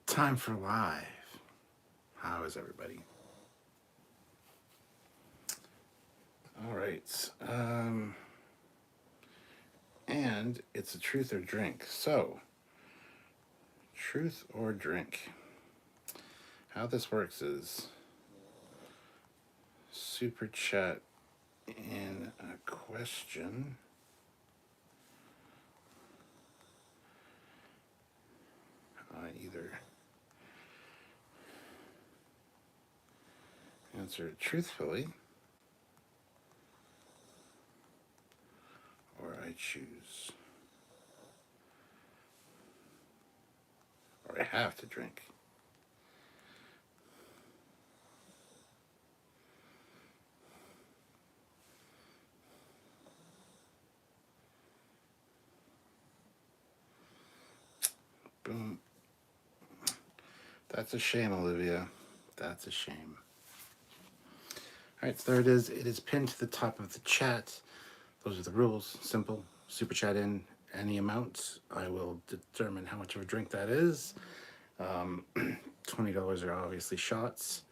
Time for live. How is everybody? All right. And it's a truth or drink. So, truth or drink. How this works is super chat in a question. Either answer it truthfully or I choose. Or I have to drink. Boom. That's a shame, Olivia. That's a shame. All right, so there it is. It is pinned to the top of the chat. Those are the rules. Simple. Super chat in any amount. I will determine how much of a drink that is. $20 are obviously shots.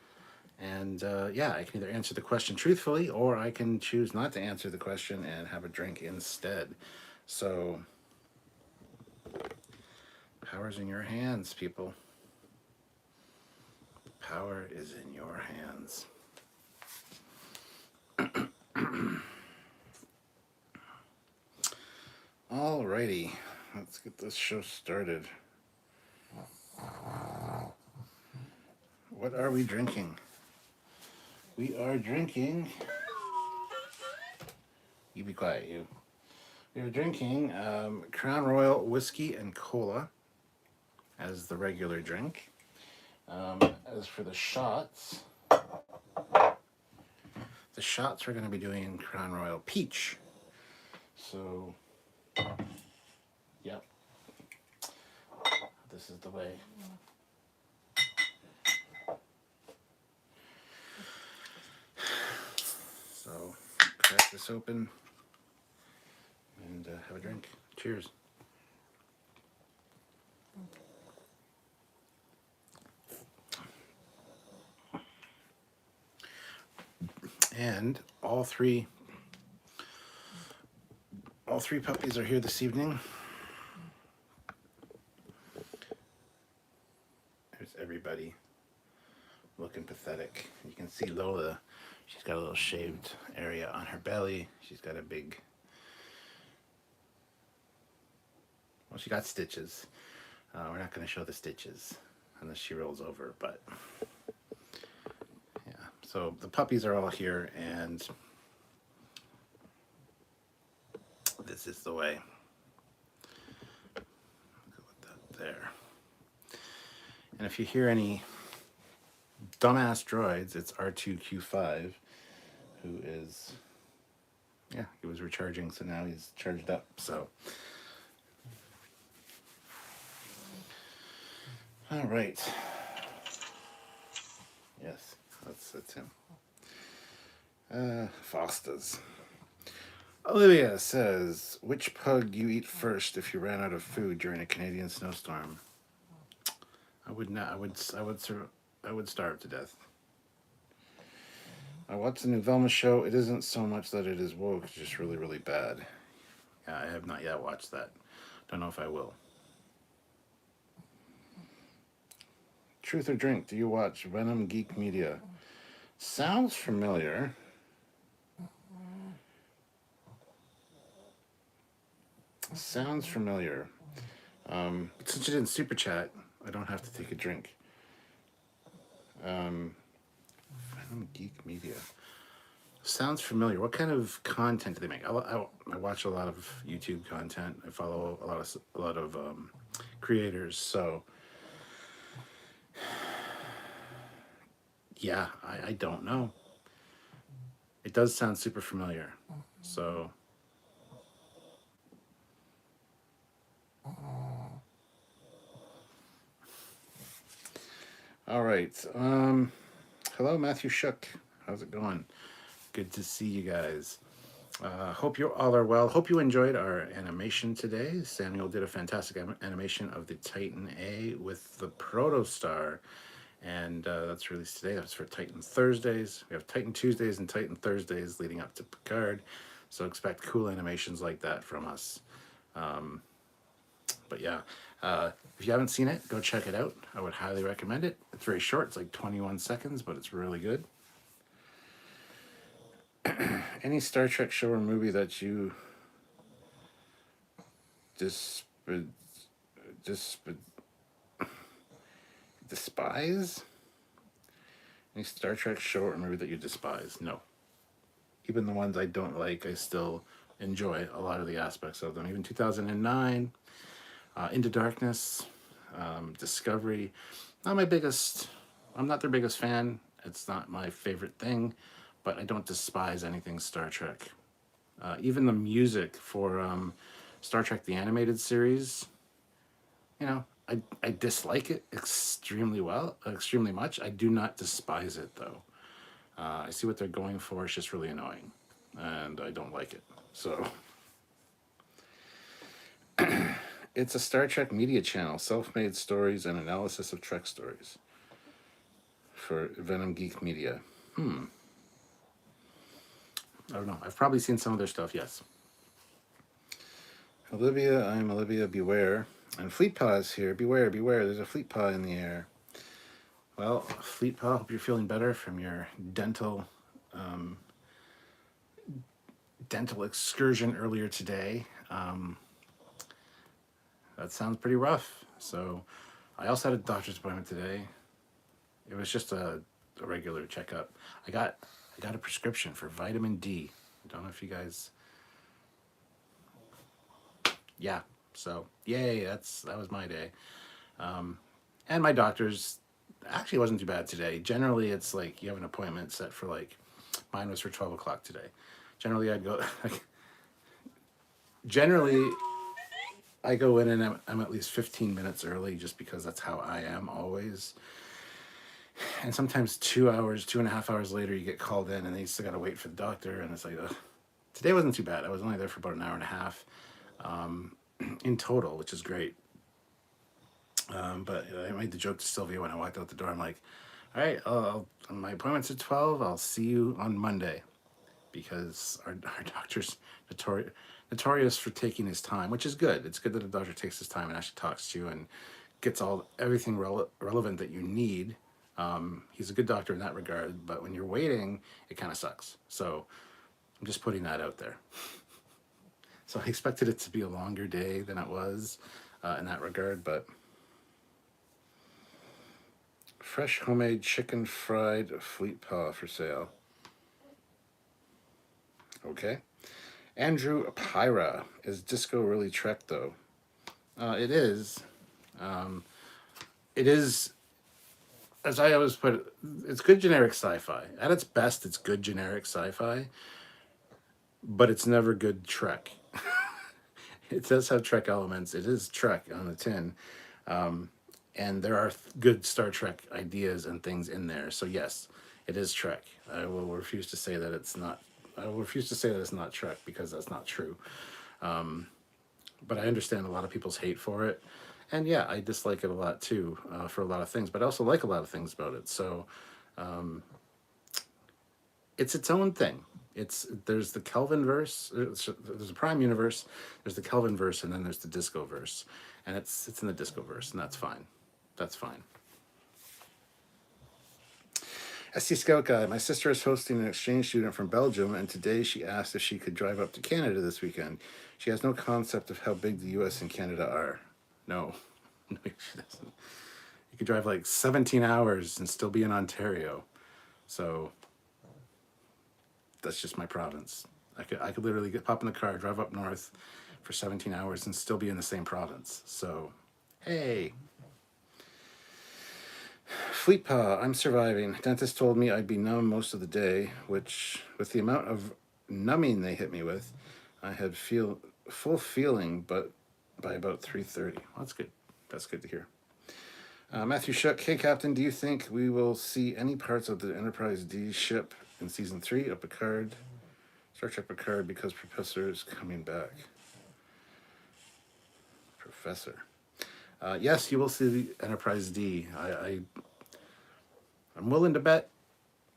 And yeah, I can either answer the question truthfully or I can choose not to answer the question and have a drink instead. So, power's in your hands, people. Power is in your hands. Alrighty, let's get this show started. What are we drinking? We are drinking. You be quiet, you. We are drinking Crown Royal whiskey and cola as the regular drink. As for the shots we're going to be doing Crown Royal Peach. So, yep. This is the way. So, crack this open and have a drink. Cheers. And all three puppies are here this evening. There's everybody looking pathetic. You can see Lola. She's got a little shaved area on her belly. She's got a big... Well, she got stitches. We're not going to show the stitches unless she rolls over, but... Yeah, so the puppies are all here, and this is the way. Put that there. And if you hear any dumbass droids, it's R2Q5, who is, yeah, he was recharging, so now he's charged up, so. All right. Yes, that's him. Foster's. Olivia says, which pug you eat first if you ran out of food during a Canadian snowstorm? I would not. I would starve to death. I watched the new Velma show. It isn't so much that it is woke, it's just really, really bad. Yeah, I have not yet watched that. Don't know if I will. Truth or drink? Do you watch Venom Geek Media? Sounds familiar. Sounds familiar. Since you didn't super chat, I don't have to take a drink. Venom Geek Media. Sounds familiar. What kind of content do they make? I watch a lot of YouTube content. I follow a lot of creators. So yeah, I don't know. It does sound super familiar. So all right. Hello, Matthew Shook. How's it going? Good to see you guys. Hope you all are well. Hope you enjoyed our animation today. Samuel did a fantastic animation of the Titan A with the Protostar, and that's released today. That's for Titan Thursdays. We have Titan Tuesdays and Titan Thursdays leading up to Picard, so expect cool animations like that from us. But yeah, if you haven't seen it, go check it out. I would highly recommend it. It's very short. It's like 21 seconds, but it's really good. Any Star Trek show or movie that you dis- dis- despise? Any Star Trek show or movie that you despise? No. Even the ones I don't like, I still enjoy a lot of the aspects of them. Even 2009, Into Darkness, Discovery. Not my biggest. I'm not their biggest fan. It's not my favorite thing, but I don't despise anything Star Trek. Even the music for Star Trek the Animated Series, I dislike it extremely much. I do not despise it though. I see what they're going for. It's just really annoying, and I don't like it. So it's a Star Trek media channel, self-made stories and analysis of Trek stories for Venom Geek Media. I don't know. I've probably seen some of their stuff, yes. Olivia, I'm Olivia, beware. And Fleet Paw is here. Beware, beware, there's a Fleet Paw in the air. Well, Fleet Paw, hope you're feeling better from your dental excursion earlier today. That sounds pretty rough. So I also had a doctor's appointment today. It was just a regular checkup. I got a prescription for vitamin D. I don't know if you guys. Yeah. So yay, that was my day. And my doctor's actually wasn't too bad today. Generally, it's like you have an appointment set for like, mine was for 12 o'clock today. Generally, generally, I go in and I'm at least 15 minutes early just because that's how I am always. And sometimes 2.5 hours later, you get called in and then you still got to wait for the doctor. And it's like, ugh. Today wasn't too bad. I was only there for about an hour and a half in total, which is great. But I made the joke to Sylvia when I walked out the door. I'm like, all right, my appointment's at 12. I'll see you on Monday, because our doctor's notorious for taking his time, which is good. It's good that a doctor takes his time and actually talks to you and gets everything relevant that you need. He's a good doctor in that regard, but when you're waiting, it kind of sucks. So I'm just putting that out there. So I expected it to be a longer day than it was in that regard, but fresh homemade chicken fried Fleet Paw for sale. Okay. Andrew Pyra. Is disco really Trek though? It is. It is, as I always put it, it's good generic sci-fi. At its best, it's good generic sci-fi, but it's never good Trek. It does have Trek elements. It is Trek on the tin. And there are good Star Trek ideas and things in there. So yes, it is Trek. I will refuse to say that it's not. I will refuse to say that it's not Trek, because that's not true. But I understand a lot of people's hate for it. And yeah, I dislike it a lot too, for a lot of things, but I also like a lot of things about it. So it's its own thing. There's the Kelvin verse, there's a Prime universe, there's the Kelvin verse, and then there's the Disco verse. And it's in the Disco verse, and that's fine. That's fine. ST Scout Guy, my sister is hosting an exchange student from Belgium, and today she asked if she could drive up to Canada this weekend. She has no concept of how big the US and Canada are. No, no, she doesn't. You could drive like 17 hours and still be in Ontario. So that's just my province. I could literally pop in the car, drive up north for 17 hours and still be in the same province. So, hey. Fleet Paw, I'm surviving. Dentist told me I'd be numb most of the day, which, with the amount of numbing they hit me with, I had full feeling, but by about 3:30. Well, that's good. That's good to hear. Matthew Shook, hey Captain, do you think we will see any parts of the Enterprise D ship in Season 3 of Picard Star Trek Picard because Professor is coming back. Professor. Yes, you will see the Enterprise D. I'm willing to bet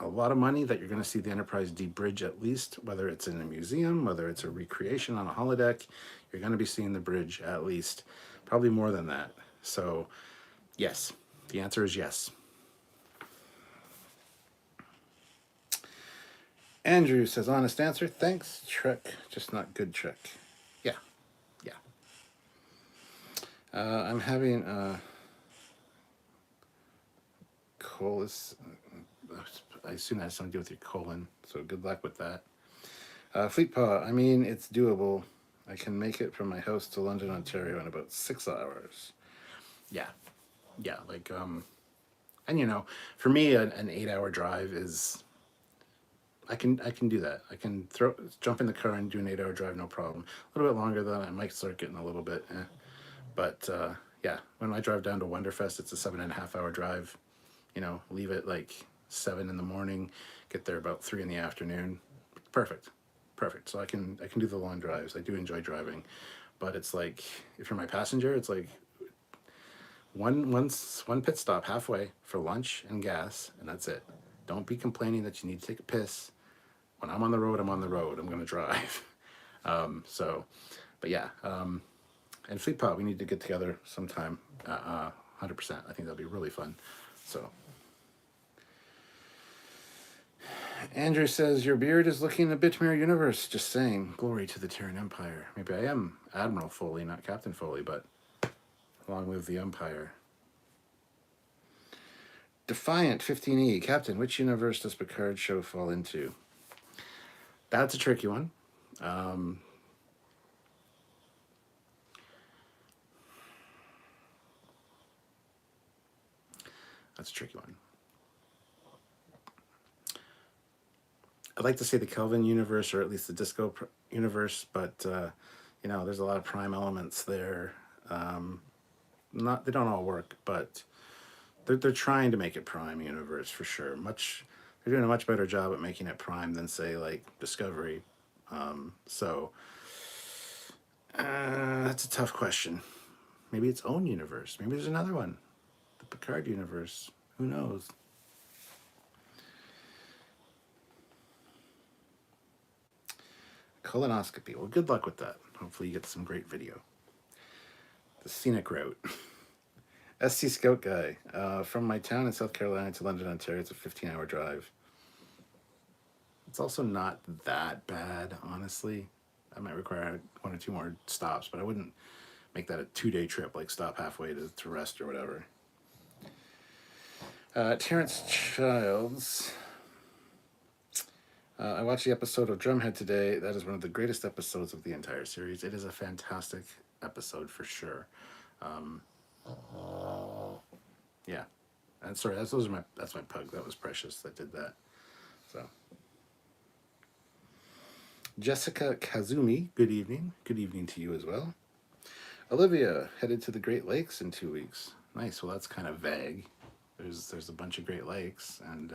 a lot of money that you're going to see the Enterprise D bridge at least, whether it's in a museum, whether it's a recreation on a holodeck, you're going to be seeing the bridge at least, probably more than that. So, yes, the answer is yes. Andrew says, honest answer, thanks, Trek, just not good Trek. Yeah, yeah. I'm having colitis. I assume that has something to do with your colon, so good luck with that. Fleet Paw, I mean, it's doable. I can make it from my house to London, Ontario in about 6 hours. Yeah, yeah, like, and you know, for me, an 8-hour drive is, I can do that. I can jump in the car and do an 8-hour drive, no problem. A little bit longer than I might start getting a little bit, but yeah, when I drive down to Wonderfest, it's a 7.5-hour drive. You know, leave at like 7 in the morning, get there about 3 in the afternoon. Perfect. So I can do the long drives. I do enjoy driving, but it's like, if you're my passenger, it's like one pit stop halfway for lunch and gas, and that's it. Don't be complaining that you need to take a piss. When I'm on the road, I'm on the road. I'm going to drive. But yeah, and Fleet Pod, we need to get together sometime. 100%. I think that'll be really fun. So. Andrew says, your beard is looking a bit Mirror Universe. Just saying, glory to the Terran Empire. Maybe I am Admiral Foley, not Captain Foley, but long live the Empire. Defiant 15E, Captain, which universe does Picard show fall into? That's a tricky one. That's a tricky one. I'd like to say the Kelvin universe, or at least the Disco universe, but you know, there's a lot of prime elements there. They don't all work, but they're trying to make it prime universe for sure. They're doing a much better job at making it prime than, say, like Discovery. That's a tough question. Maybe its own universe. Maybe there's another one, the Picard universe. Who knows? Colonoscopy. Well, good luck with that. Hopefully you get some great video. The scenic route. SC Scout Guy. From my town in South Carolina to London, Ontario, it's a 15-hour drive. It's also not that bad, honestly. I might require 1 or 2 more stops, but I wouldn't make that a 2-day trip, like stop halfway to rest or whatever. Terrence Childs. I watched the episode of Drumhead today. That is one of the greatest episodes of the entire series. It is a fantastic episode for sure. Yeah. And sorry, that's my pug. That was Precious that did that. So. Jessica Kazumi, good evening. Good evening to you as well. Olivia, headed to the Great Lakes in 2 weeks. Nice. Well, that's kind of vague. There's a bunch of Great Lakes, and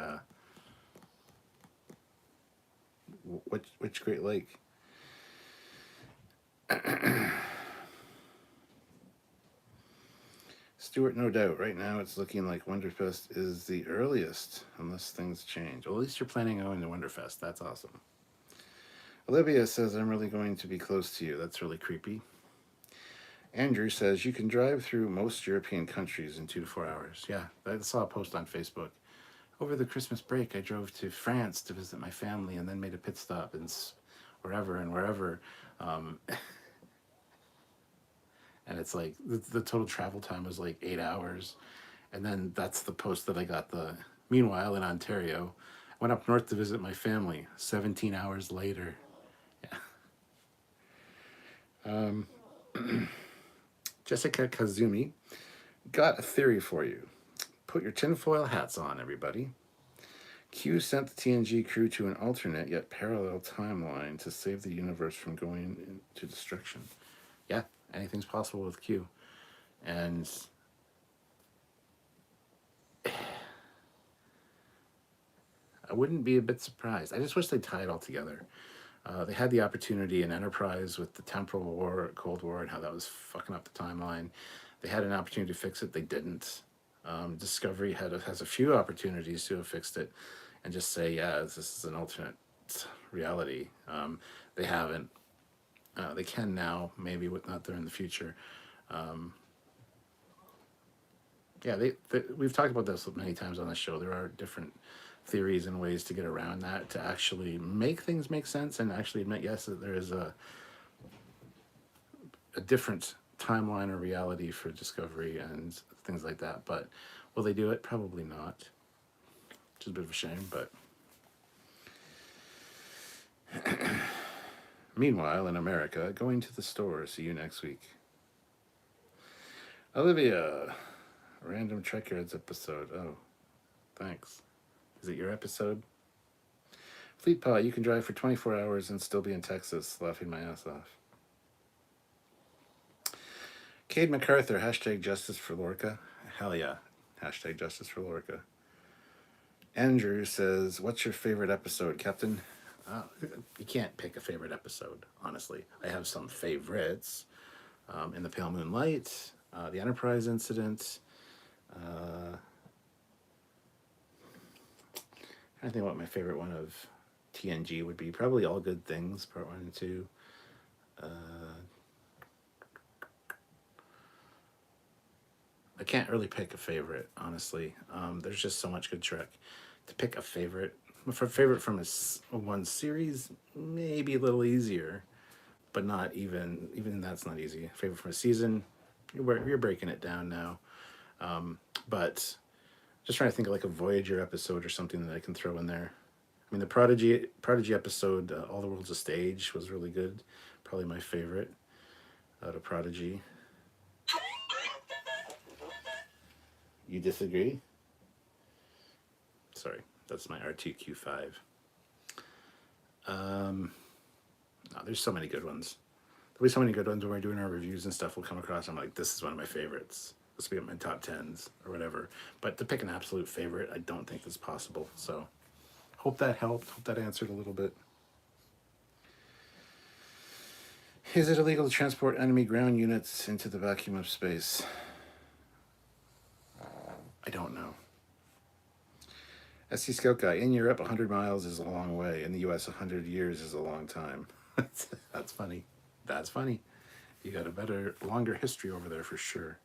which Great Lake? Stuart, no doubt. Right now, it's looking like Wonderfest is the earliest, unless things change. Well, at least you're planning on going to Wonderfest. That's awesome. Olivia says, I'm really going to be close to you. That's really creepy. Andrew says, you can drive through most European countries in 2 to 4 hours. Yeah, I saw a post on Facebook. Over the Christmas break, I drove to France to visit my family and then made a pit stop in wherever and wherever. And it's like, the total travel time was like 8 hours. And then that's the post that I got. Meanwhile, in Ontario, I went up north to visit my family 17 hours later. Yeah. Jessica Kazumi, got a theory for you. Put your tinfoil hats on, everybody. Q sent the TNG crew to an alternate yet parallel timeline to save the universe from going into destruction. Yeah, anything's possible with Q. And I wouldn't be a bit surprised. I just wish they'd tie it all together. They had the opportunity in Enterprise with the Temporal War, Cold War, and how that was fucking up the timeline. They had an opportunity to fix it. They didn't. Discovery has a few opportunities to have fixed it and just say, yeah, this is an alternate reality. They haven't. They can now, maybe not there in the future. Yeah, we've talked about this many times on the show. There are different theories and ways to get around that to actually make things make sense and actually admit, yes, that there is a different timeline or reality for Discovery and things like that. But will they do it? Probably not. Which is a bit of a shame, but meanwhile, in America, going to the store. See you next week. Olivia, random Trekyards episode. Oh, thanks. Is it your episode? Fleetpaw, you can drive for 24 hours and still be in Texas, laughing my ass off. Cade MacArthur, hashtag justice for Lorca. Hell yeah, hashtag justice for Lorca. Andrew says, what's your favorite episode, Captain? You can't pick a favorite episode, honestly. I have some favorites. In the Pale Moonlight, the Enterprise incident. I think what my favorite one of TNG would be. Probably All Good Things, part 1 and 2. I can't really pick a favorite, honestly. There's just so much good Trek. To pick a favorite from one series, maybe a little easier, but not even that's not easy. Favorite from a season, you're breaking it down now. But just trying to think of like a Voyager episode or something that I can throw in there. I mean, the Prodigy episode, All the World's a Stage, was really good. Probably my favorite out of Prodigy. You disagree? Sorry, that's my R2Q5. No, there's so many good ones. There'll be so many good ones when we're doing our reviews and stuff. We'll come across, I'm like, this is one of my favorites. This will be in my top 10s or whatever. But to pick an absolute favorite, I don't think is possible. So hope that helped. Hope that answered a little bit. Is it illegal to transport enemy ground units into the vacuum of space? I don't know. SC Scout Guy, in Europe, 100 miles is a long way. In the US, 100 years is a long time. That's funny. That's funny. You got a longer history over there for sure.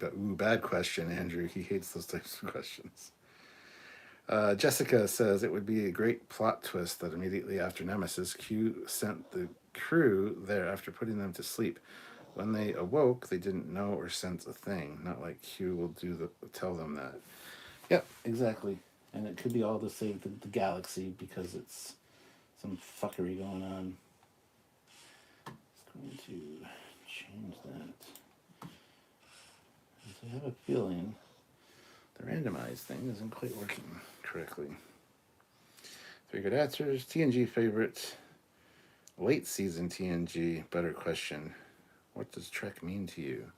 Bad question, Andrew. He hates those types of questions. Jessica says it would be a great plot twist that immediately after Nemesis, Q sent the crew there after putting them to sleep. When they awoke, they didn't know or sense a thing. Not like Q will tell them that. Yep, exactly. And it could be all to save the galaxy because it's some fuckery going on. It's going to change that. I have a feeling the randomized thing isn't quite working correctly. 3 good answers. TNG favorite. Late season TNG. Better question. What does Trek mean to you?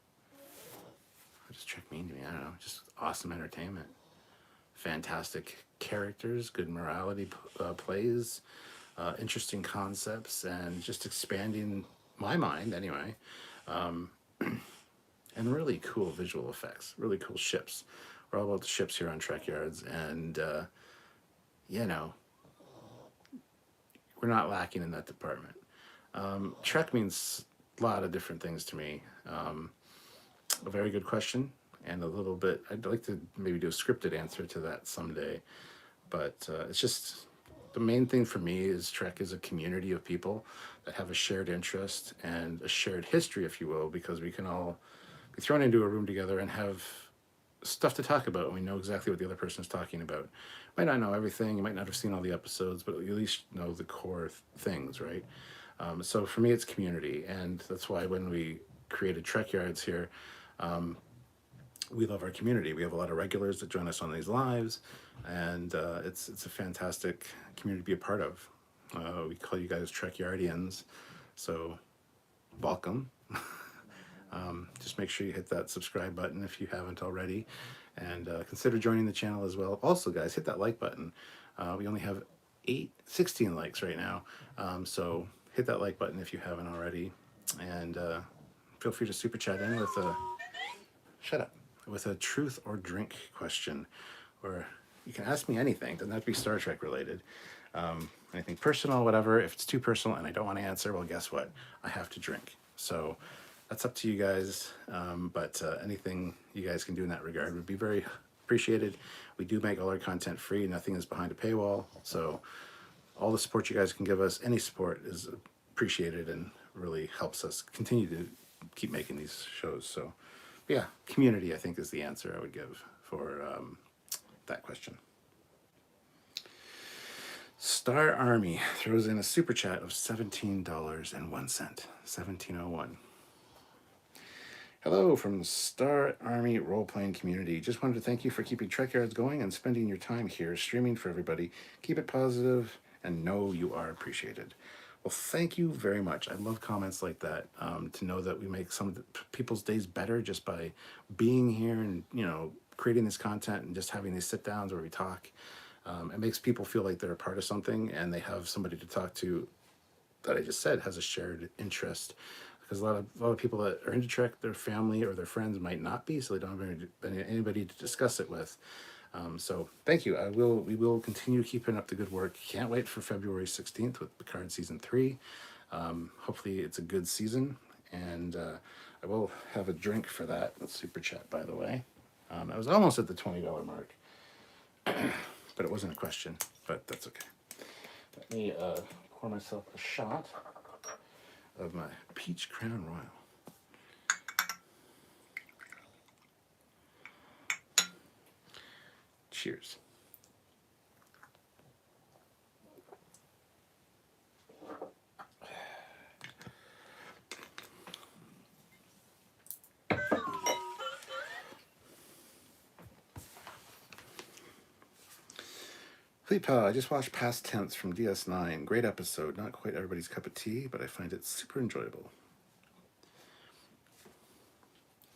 What does Trek mean to me? I don't know. Just awesome entertainment. Fantastic characters, good morality plays, interesting concepts, and just expanding my mind anyway. And really cool visual effects, really cool ships. We're all about the ships here on Trekyards, and we're not lacking in that department. Trek means a lot of different things to me. A very good question, and a little bit, I'd like to maybe do a scripted answer to that someday, but it's just, the main thing for me is Trek is a community of people that have a shared interest and a shared history, if you will, because we can all be thrown into a room together and have stuff to talk about, and we know exactly what the other person is talking about. You might not know everything, you might not have seen all the episodes, but you at least know the core things, right? So for me, it's community, and that's why when we created Trekyards here, we love our community. We have a lot of regulars that join us on these lives, and it's a fantastic community to be a part of. We call you guys Trekyardians, so welcome. Just make sure you hit that subscribe button if you haven't already, And consider joining the channel as well. Also, guys, hit that like button. We only have 16 likes right now. So hit that like button if you haven't already. And feel free to super chat in with a, shut up, with a truth or drink question. Or you can ask me anything. Doesn't have to be Star Trek related. Anything personal, whatever. If it's too personal and I don't want to answer, well, guess what? I have to drink. So that's up to you guys. But anything you guys can do in that regard would be very appreciated. We do make all our content free. Nothing is behind a paywall. So all the support you guys can give us, any support is appreciated and really helps us continue to keep making these shows. So yeah, community, I think, is the answer I would give for that question. Star Army throws in a super chat of $17.01. 1701. Hello from Star Army role-playing community. Just wanted to thank you for keeping Trekyards going and spending your time here streaming for everybody. Keep it positive and know you are appreciated. Well, thank you very much. I love comments like that, to know that we make some of the people's days better just by being here and, you know, creating this content and just having these sit downs where we talk. It makes people feel like they're a part of something and they have somebody to talk to that I just said has a shared interest. Because a lot of people that are into Trek, their family or their friends might not be, so they don't have anybody to discuss it with. So thank you. We will continue keeping up the good work. Can't wait for February 16th with Picard season 3. Hopefully it's a good season, and I will have a drink for that. That's super chat, by the way. I was almost at the $20 mark, but it wasn't a question. But that's okay. Let me pour myself a shot of my Peach Crown Royal. Cheers. Fleetpaw, I just watched Past Tense from DS9. Great episode. Not quite everybody's cup of tea, but I find it super enjoyable.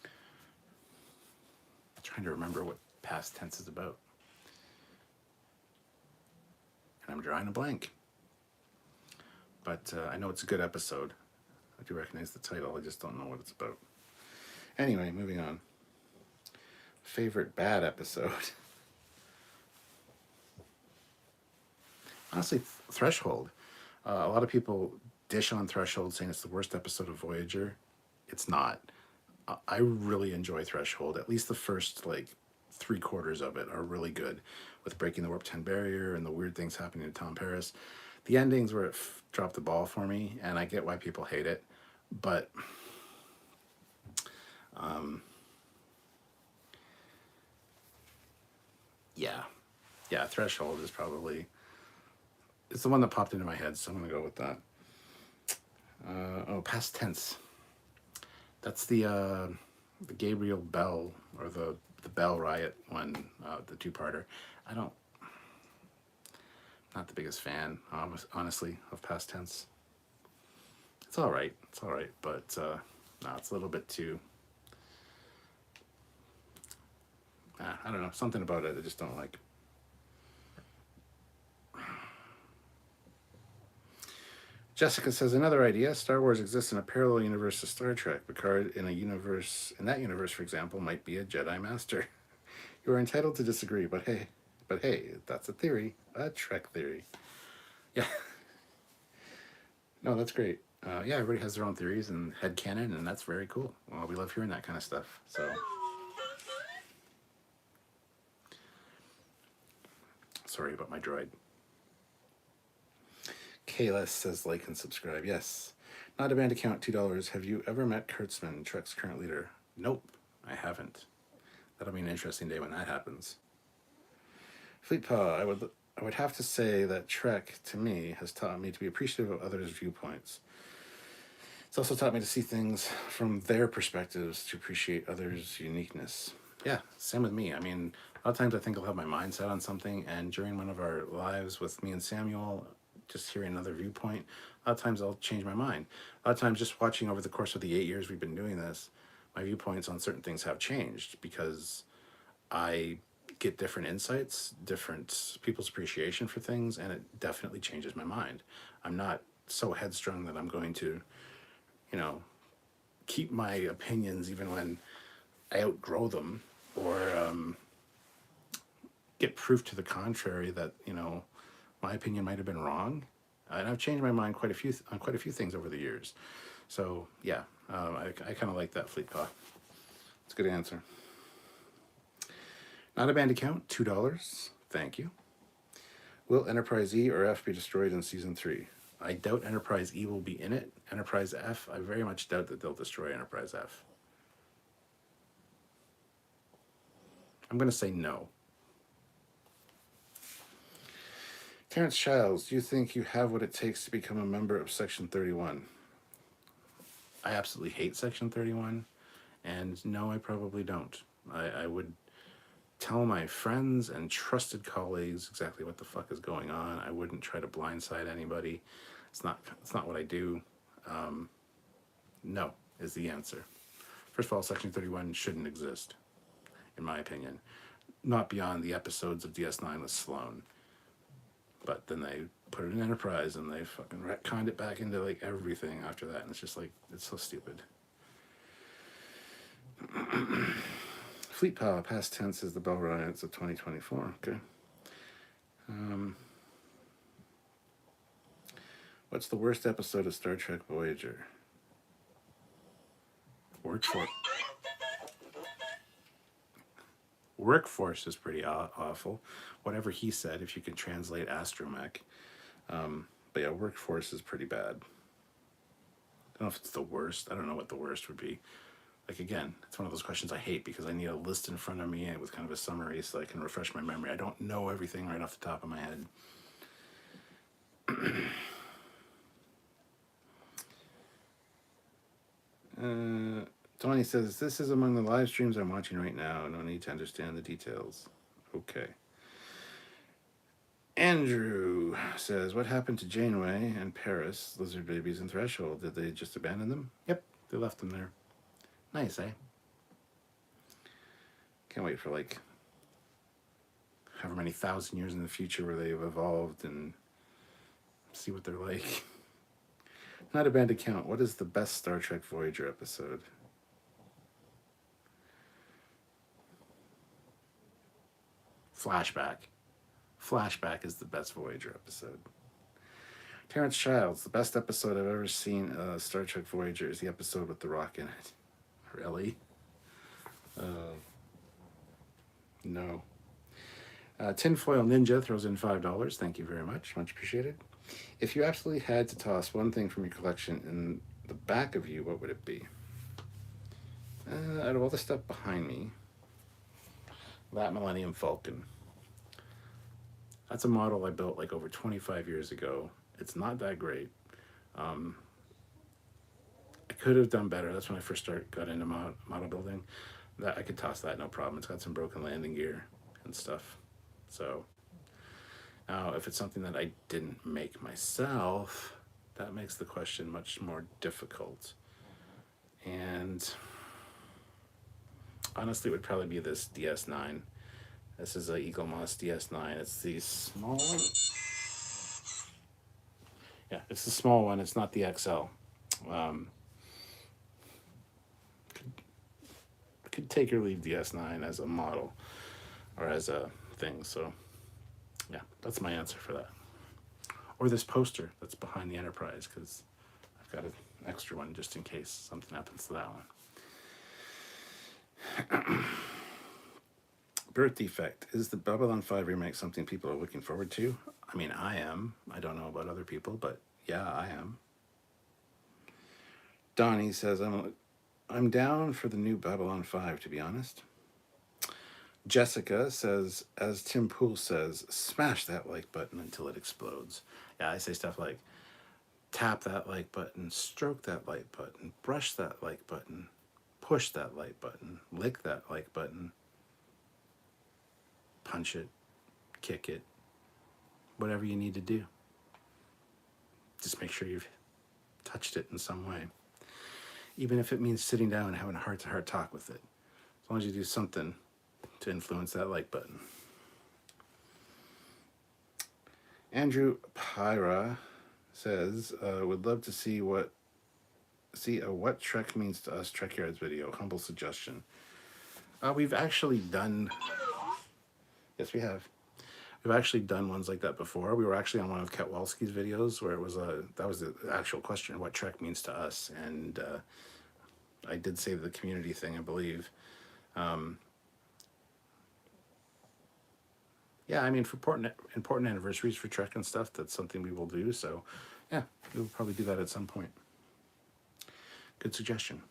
I'm trying to remember what Past Tense is about. And I'm drawing a blank. But I know it's a good episode. I do recognize the title. I just don't know what it's about. Anyway, moving on. Favorite bad episode. Honestly, Threshold. A lot of people dish on Threshold saying it's the worst episode of Voyager. It's not. I really enjoy Threshold. At least the first, like, 3/4 of it are really good, with breaking the Warp 10 barrier and the weird things happening to Tom Paris. The endings where it dropped the ball for me, and I get why people hate it, but yeah, Threshold is probably, it's the one that popped into my head, so I'm gonna go with that. Past Tense. That's the Gabriel Bell, or the Bell Riot one, the two-parter. Not the biggest fan, honestly, of Past Tense. It's all right, but no, it's a little bit too, I don't know, something about it I just don't like. Jessica says, another idea, Star Wars exists in a parallel universe to Star Trek. Picard in that universe, for example, might be a Jedi Master. You are entitled to disagree, but hey, that's a theory, a Trek theory. Yeah. No, that's great. Yeah, everybody has their own theories and headcanon, and that's very cool. Well, we love hearing that kind of stuff, so. Sorry about my droid. Kayla says like and subscribe. Yes. Not a band account, $2. Have you ever met Kurtzman, Trek's current leader? Nope, I haven't. That'll be an interesting day when that happens. Fleetpaw, I would have to say that Trek, to me, has taught me to be appreciative of others' viewpoints. It's also taught me to see things from their perspectives, to appreciate others' uniqueness. Yeah, same with me. I mean, a lot of times I think I'll have my mind set on something, and during one of our lives with me and Samuel, just hearing another viewpoint, a lot of times I'll change my mind. A lot of times just watching over the course of the 8 years we've been doing this, my viewpoints on certain things have changed because I get different insights, different people's appreciation for things, and it definitely changes my mind. I'm not so headstrong that I'm going to, you know, keep my opinions even when I outgrow them, or get proof to the contrary that, you know, my opinion might have been wrong. And I've changed my mind on quite a few things over the years. So yeah, I kind of like that, Fleet Paw. It's a good answer. Not a band account, $2. Thank you. Will Enterprise E or F be destroyed in season 3? I doubt Enterprise E will be in it. Enterprise F, I very much doubt that they'll destroy Enterprise F. I'm going to say no. Terrence Childs, do you think you have what it takes to become a member of Section 31? I absolutely hate Section 31, and no, I probably don't. I would tell my friends and trusted colleagues exactly what the fuck is going on. I wouldn't try to blindside anybody. It's not what I do. No is the answer. First of all, Section 31 shouldn't exist, in my opinion. Not beyond the episodes of DS9 with Sloane. But then they put it in Enterprise and they fucking retconned it back into like everything after that, and it's just like, it's so stupid. Fleet Power, past tense is the Bell Riots of 2024. Okay. What's the worst episode of Star Trek Voyager? Workforce is pretty awful. Whatever he said, if you can translate astromech. But yeah, Workforce is pretty bad. I don't know if it's the worst. I don't know what the worst would be. Like, again, it's one of those questions I hate because I need a list in front of me with kind of a summary so I can refresh my memory. I don't know everything right off the top of my head. Tony says, this is among the live streams I'm watching right now. No need to understand the details. Okay. Andrew says, what happened to Janeway and Paris, Lizard Babies, and Threshold? Did they just abandon them? Yep, they left them there. Nice, eh? Can't wait for, like, however many thousand years in the future where they've evolved and see what they're like. Not a band account. What is the best Star Trek Voyager episode? Flashback. Flashback is the best Voyager episode. Terrence Childs, the best episode I've ever seen Star Trek Voyager is the episode with The Rock in it. Really? No. Tinfoil Ninja throws in $5. Thank you very much. Much appreciated. If you absolutely had to toss one thing from your collection in the back of you, what would it be? Out of all the stuff behind me, that Millennium Falcon. That's a model I built like over 25 years ago. It's not that great. I could have done better. That's when I first got into model building. That I could toss that, no problem. It's got some broken landing gear and stuff. So now, if it's something that I didn't make myself, that makes the question much more difficult. And honestly, it would probably be this DS9. This is a Eagle Moss DS9. It's the small one. Yeah, it's the small one. It's not the XL. Could take or leave DS9 as a model or as a thing. So yeah, that's my answer for that. Or this poster that's behind the Enterprise, because I've got an extra one just in case something happens to that one. Birth Defect. Is the Babylon 5 remake something people are looking forward to? I mean, I am. I don't know about other people, but yeah, I am. Donnie says, I'm down for the new Babylon 5, to be honest. Jessica says, as Tim Pool says, smash that like button until it explodes. Yeah, I say stuff like, tap that like button, stroke that like button, brush that like button, push that like button, lick that like button, punch it, kick it, whatever you need to do. Just make sure you've touched it in some way. Even if it means sitting down and having a heart-to-heart talk with it. As long as you do something to influence that like button. Andrew Pyra says, would love to see a what Trek means to us Trekyards video. Humble suggestion. We've actually done, yes we have. We've actually done ones like that before. We were actually on one of Ketwalski's videos where it was that was the actual question, what Trek means to us. And I did say the community thing, I believe. Yeah, I mean, for important anniversaries for Trek and stuff, that's something we will do. So, yeah, we'll probably do that at some point. Good suggestion.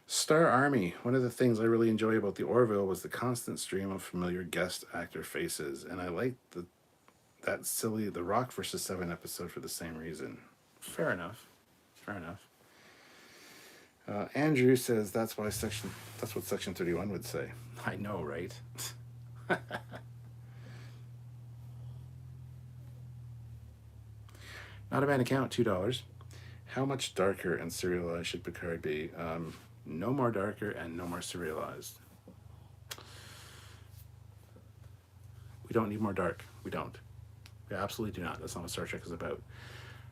Star Army. One of the things I really enjoy about the Orville was the constant stream of familiar guest actor faces, and I liked that silly The Rock versus 7 episode for the same reason. Fair enough. Fair enough. Andrew says that's what Section 31 would say. I know, right? Not a bad account, $2. How much darker and serialized should Picard be? No more darker and no more serialized. We don't need more dark. We don't. We absolutely do not. That's not what Star Trek is about.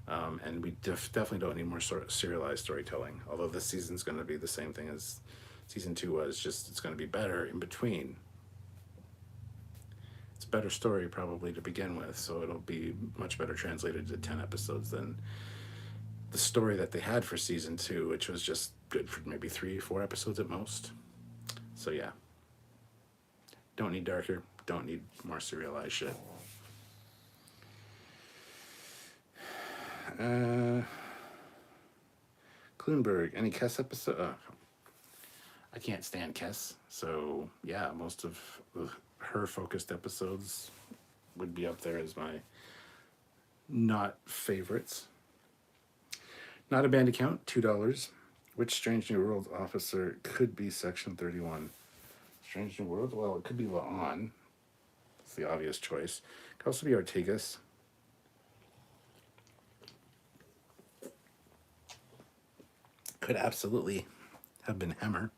And we definitely don't need more serialized storytelling. Although this season's going to be the same thing as season 2 was, just it's going to be better in between. It's a better story probably to begin with, so it'll be much better translated to 10 episodes than the story that they had for season 2, which was just good for maybe 3-4 episodes at most. So yeah, don't need darker, don't need more serialized shit. Kloonberg, any Kess episode? I can't stand Kess, so yeah, most of her focused episodes would be up there as my not favorites. Not a band account, $2. Which Strange New World officer could be Section 31? Strange New World? Well, it could be La'an. It's the obvious choice. It could also be Ortegas. Could absolutely have been Hemmer.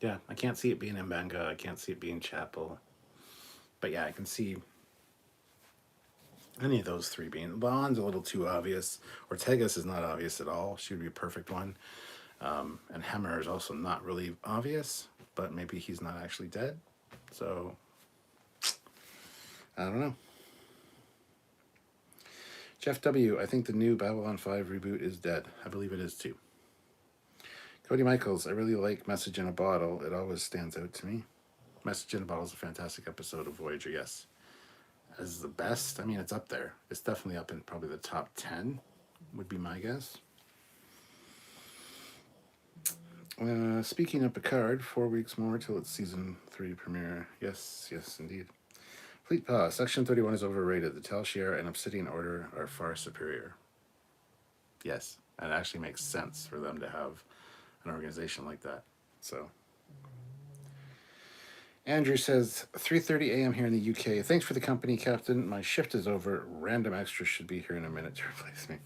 Yeah, I can't see it being Mbenga. I can't see it being Chapel. But yeah, I can see any of those three being. La'an's a little too obvious. Ortegas is not obvious at all. She would be a perfect one. And Hemmer is also not really obvious, but maybe he's not actually dead. So, I don't know. Jeff W., I think the new Babylon 5 reboot is dead. I believe it is too. Cody Michaels, I really like Message in a Bottle. It always stands out to me. Message in a Bottle is a fantastic episode of Voyager, yes. As the best, I mean, it's up there. It's definitely up in probably the top 10, would be my guess. Speaking of Picard, 4 weeks more till its season 3 premiere. Yes, indeed. Fleet Paw, Section 31 is overrated. The Tal Shiar and Obsidian Order are far superior. Yes, and it actually makes sense for them to have an organization like that. So, Andrew says, 3:30 a.m. here in the UK. Thanks for the company, Captain. My shift is over. Random extras should be here in a minute to replace me.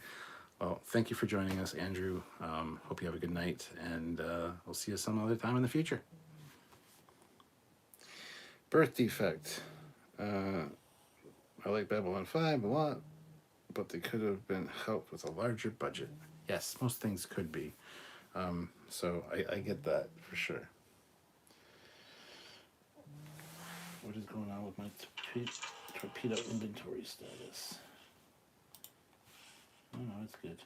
Well, thank you for joining us, Andrew. Hope you have a good night, and we'll see you some other time in the future. Birth Defect. I like Babylon 5 a lot, but they could have been helped with a larger budget. Yes, most things could be. So I get that for sure. What is going on with my torpedo inventory status? Oh, no, it's good.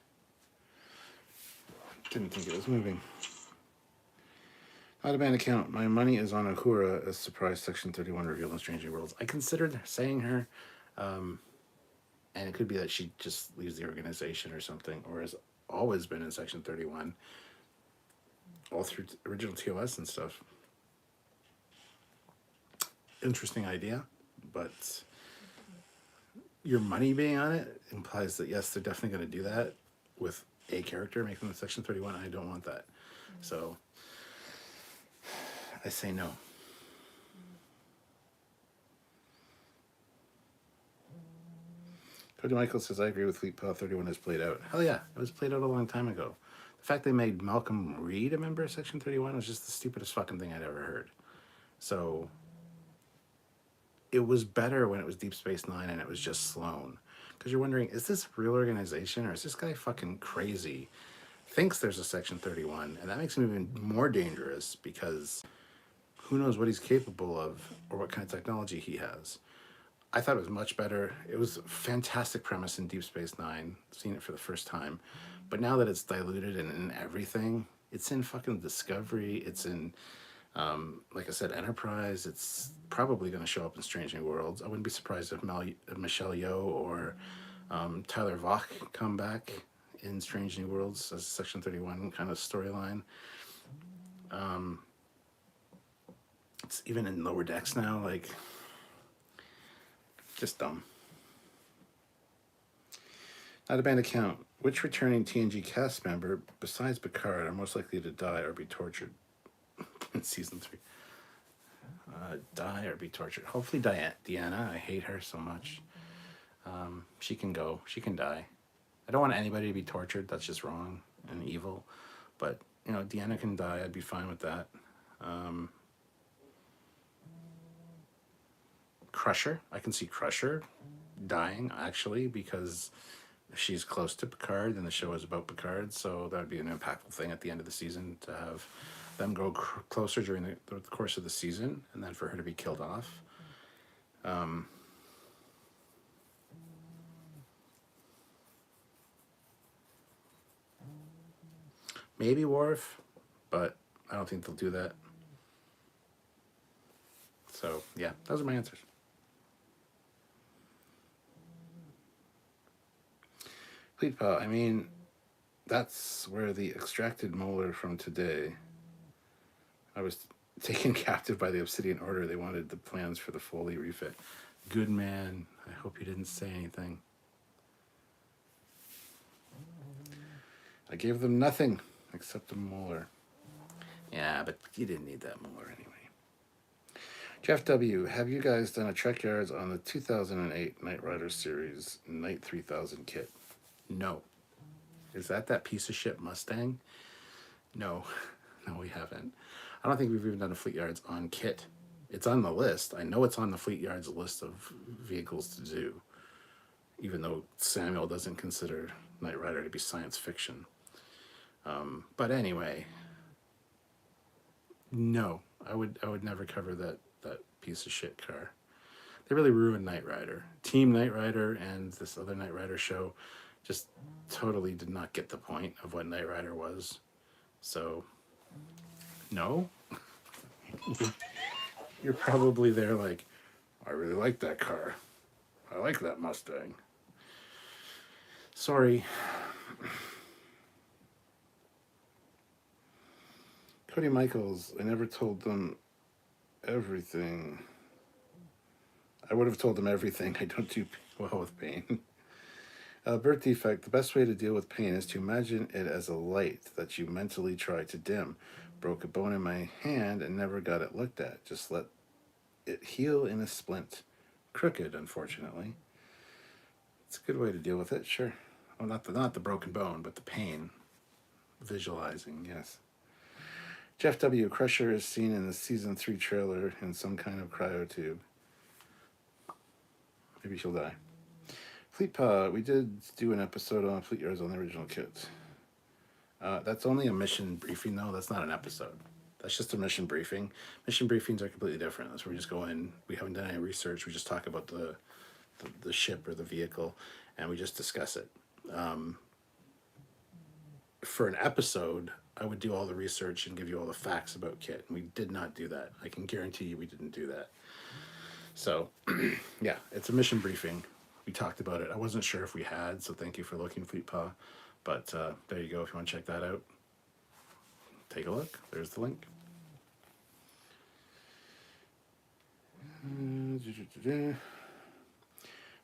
Didn't think it was moving. Not a band account. My money is on Uhura as surprise Section 31 revealed in Strange New Worlds. I considered saying her, and it could be that she just leaves the organization or something, or has always been in Section 31, all through original TOS and stuff. Interesting idea, but your money being on it implies that, yes, they're definitely going to do that with a character making the Section 31. I don't want that. So, I say no. Cody Michael says, I agree with Fleet Paw 31 is played out. Hell yeah, it was played out a long time ago. The fact they made Malcolm Reed a member of Section 31 was just the stupidest fucking thing I'd ever heard. So it was better when it was Deep Space Nine and it was just Sloan. Because you're wondering, is this a real organization or is this guy fucking crazy? Thinks there's a Section 31, and that makes him even more dangerous because who knows what he's capable of or what kind of technology he has. I thought it was much better. It was a fantastic premise in Deep Space Nine, seeing it for the first time. But now that it's diluted and in everything, it's in fucking Discovery, it's in, like I said, Enterprise. It's probably going to show up in Strange New Worlds. I wouldn't be surprised if Michelle Yeoh or Tyler Vach come back in Strange New Worlds as a Section 31 kind of storyline. It's even in Lower Decks now, like, just dumb. Not a band account. Which returning TNG cast member, besides Picard, are most likely to die or be tortured in season 3? Die or be tortured. Hopefully Deanna. I hate her so much. She can go. She can die. I don't want anybody to be tortured. That's just wrong and evil. But, you know, Deanna can die. I'd be fine with that. Crusher. I can see Crusher dying, actually, because she's close to Picard and the show is about Picard. So that would be an impactful thing at the end of the season to have them grow closer during the course of the season and then for her to be killed off. Maybe Worf, but I don't think they'll do that. So, yeah, those are my answers. Fleet Paw, I mean, that's where the extracted molar from today. I was taken captive by the Obsidian Order. They wanted the plans for the Foley refit. Good man. I hope you didn't say anything. I gave them nothing except a molar. Yeah, but you didn't need that molar anyway. Jeff W., have you guys done a Trekyards on the 2008 Knight Rider series Knight 3000 kit? No. Is that piece of shit Mustang? No. No, we haven't. I don't think we've even done a Fleet Yards on kit. It's on the list. I know it's on the Fleet Yards list of vehicles to do, even though Samuel doesn't consider Knight Rider to be science fiction. But anyway, no, I would never cover that piece of shit car. They really ruined Knight Rider. Team Knight Rider and this other Knight Rider show just totally did not get the point of what Knight Rider was. So, no. You're probably there like, I really like that car. I like that Mustang. Sorry. Cody Michaels, I never told them everything. I would have told them everything. I don't do well with pain. Birth defect, the best way to deal with pain is to imagine it as a light that you mentally try to dim. Broke a bone in my hand and never got it looked at. Just let it heal in a splint. Crooked, unfortunately. It's a good way to deal with it, sure. Oh, not the broken bone, but the pain. Visualizing, yes. Jeff W. Crusher is seen in the season 3 trailer in some kind of cryo tube. Maybe she'll die. Fleet Paw, we did do an episode on Fleet Yards on the original kit. That's only a mission briefing, though. That's not an episode. That's just a mission briefing. Mission briefings are completely different. That's where we just go in. We haven't done any research. We just talk about the ship or the vehicle, and we just discuss it. For an episode, I would do all the research and give you all the facts about kit. And we did not do that. I can guarantee you we didn't do that. So, yeah, it's a mission briefing. We talked about it. I wasn't sure if we had, so thank you for looking, Fleet Paw. But there you go. If you want to check that out, take a look. There's the link.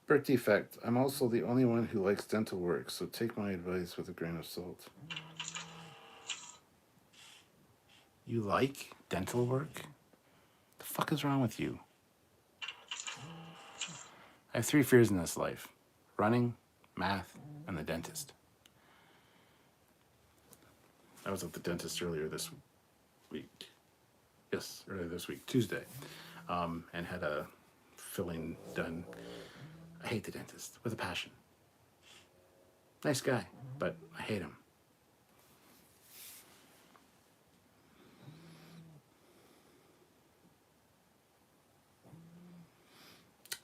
Birth defect. I'm also the only one who likes dental work, so take my advice with a grain of salt. You like dental work? The fuck is wrong with you? I have 3 fears in this life: running, math, and the dentist. I was at the dentist earlier this week. Yes, earlier this week, Tuesday, and had a filling done. I hate the dentist with a passion. Nice guy, but I hate him.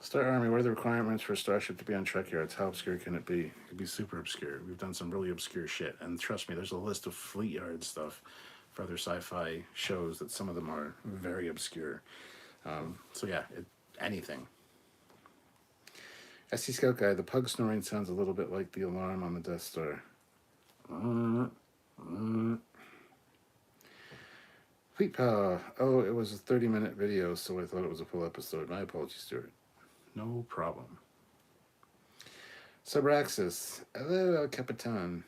Star Army, what are the requirements for a starship to be on Trekyards? How obscure can it be? It could be super obscure. We've done some really obscure shit. And trust me, there's a list of Fleet Yard stuff for other sci-fi shows that some of them are very obscure. So yeah, anything. SC Scout Guy, the pug snoring sounds a little bit like the alarm on the Death Star. Fleet Power. Oh, it was a 30-minute video, so I thought it was a full episode. My apologies, Stuart. No problem. Subraxis. Hello, El Capitan.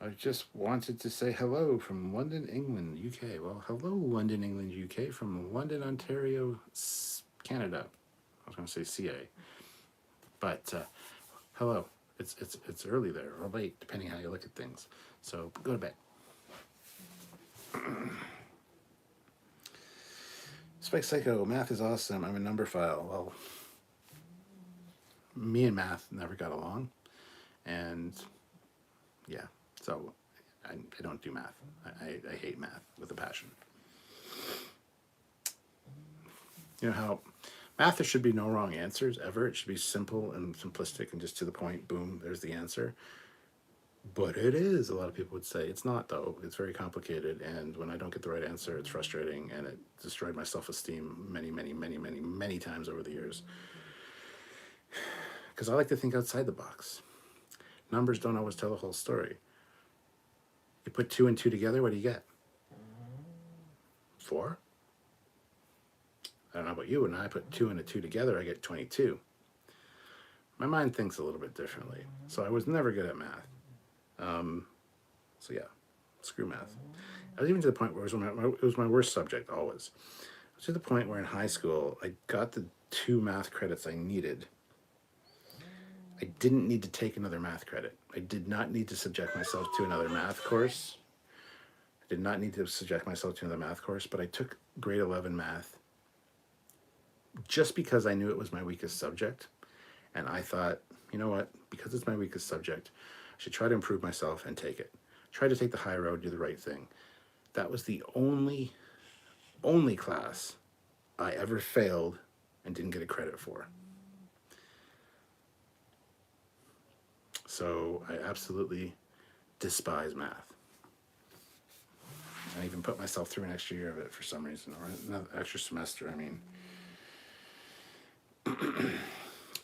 I just wanted to say hello from London, England, UK. Well, hello, London, England, UK, from London, Ontario, Canada. I was going to say CA. But hello. It's early there, or late, depending how you look at things. So go to bed. Spike Psycho, math is awesome. I'm a number file. Well, me and math never got along, and yeah, so I don't do math. I hate math with a passion. You know how math, there should be no wrong answers ever. It should be simple and simplistic and just to the point. Boom, there's the answer. But it is, a lot of people would say. It's not, though. It's very complicated, and when I don't get the right answer, it's frustrating, and it destroyed my self-esteem many times over the years. Because I like to think outside the box. Numbers don't always tell the whole story. You put 2 and 2 together, what do you get? 4? I don't know about you, when I put 2 and a 2 together, I get 22. My mind thinks a little bit differently, so I was never good at math. So yeah, screw math. I was even to the point where it was my worst subject, always. I was to the point where in high school, I got the 2 math credits I needed. I didn't need to take another math credit. I did not need to subject myself to another math course. I did not need to subject myself to another math course, but I took grade 11 math just because I knew it was my weakest subject. And I thought, you know what, because it's my weakest subject, I should try to improve myself and take it. Try to take the high road, do the right thing. That was the only class I ever failed and didn't get a credit for. So I absolutely despise math. I even put myself through an extra year of it for some reason, or another extra semester, I mean.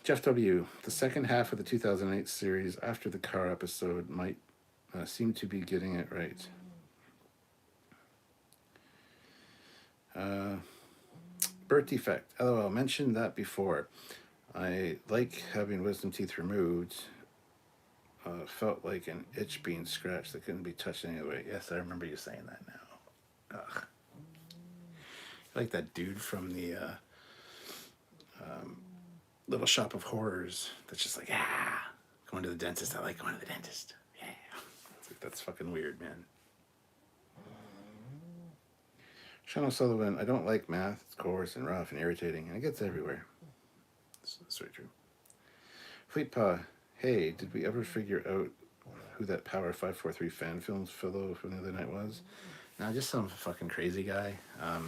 Jeff W., the second half of the 2008 series after the car episode might seem to be getting it right. Birth defect. LOL, mentioned that before. I like having wisdom teeth removed. Felt like an itch being scratched that couldn't be touched anyway. Yes, I remember you saying that now. Ugh. Like that dude from the Little Shop of Horrors that's just like, going to the dentist. I like going to the dentist. Yeah. That's fucking weird, man. Sean O'Sullivan, I don't like math. It's coarse and rough and irritating, and it gets everywhere. That's very true. Fleetpaw, hey, did we ever figure out who that Power 543 fan films fellow from the other night was? No, just some fucking crazy guy. A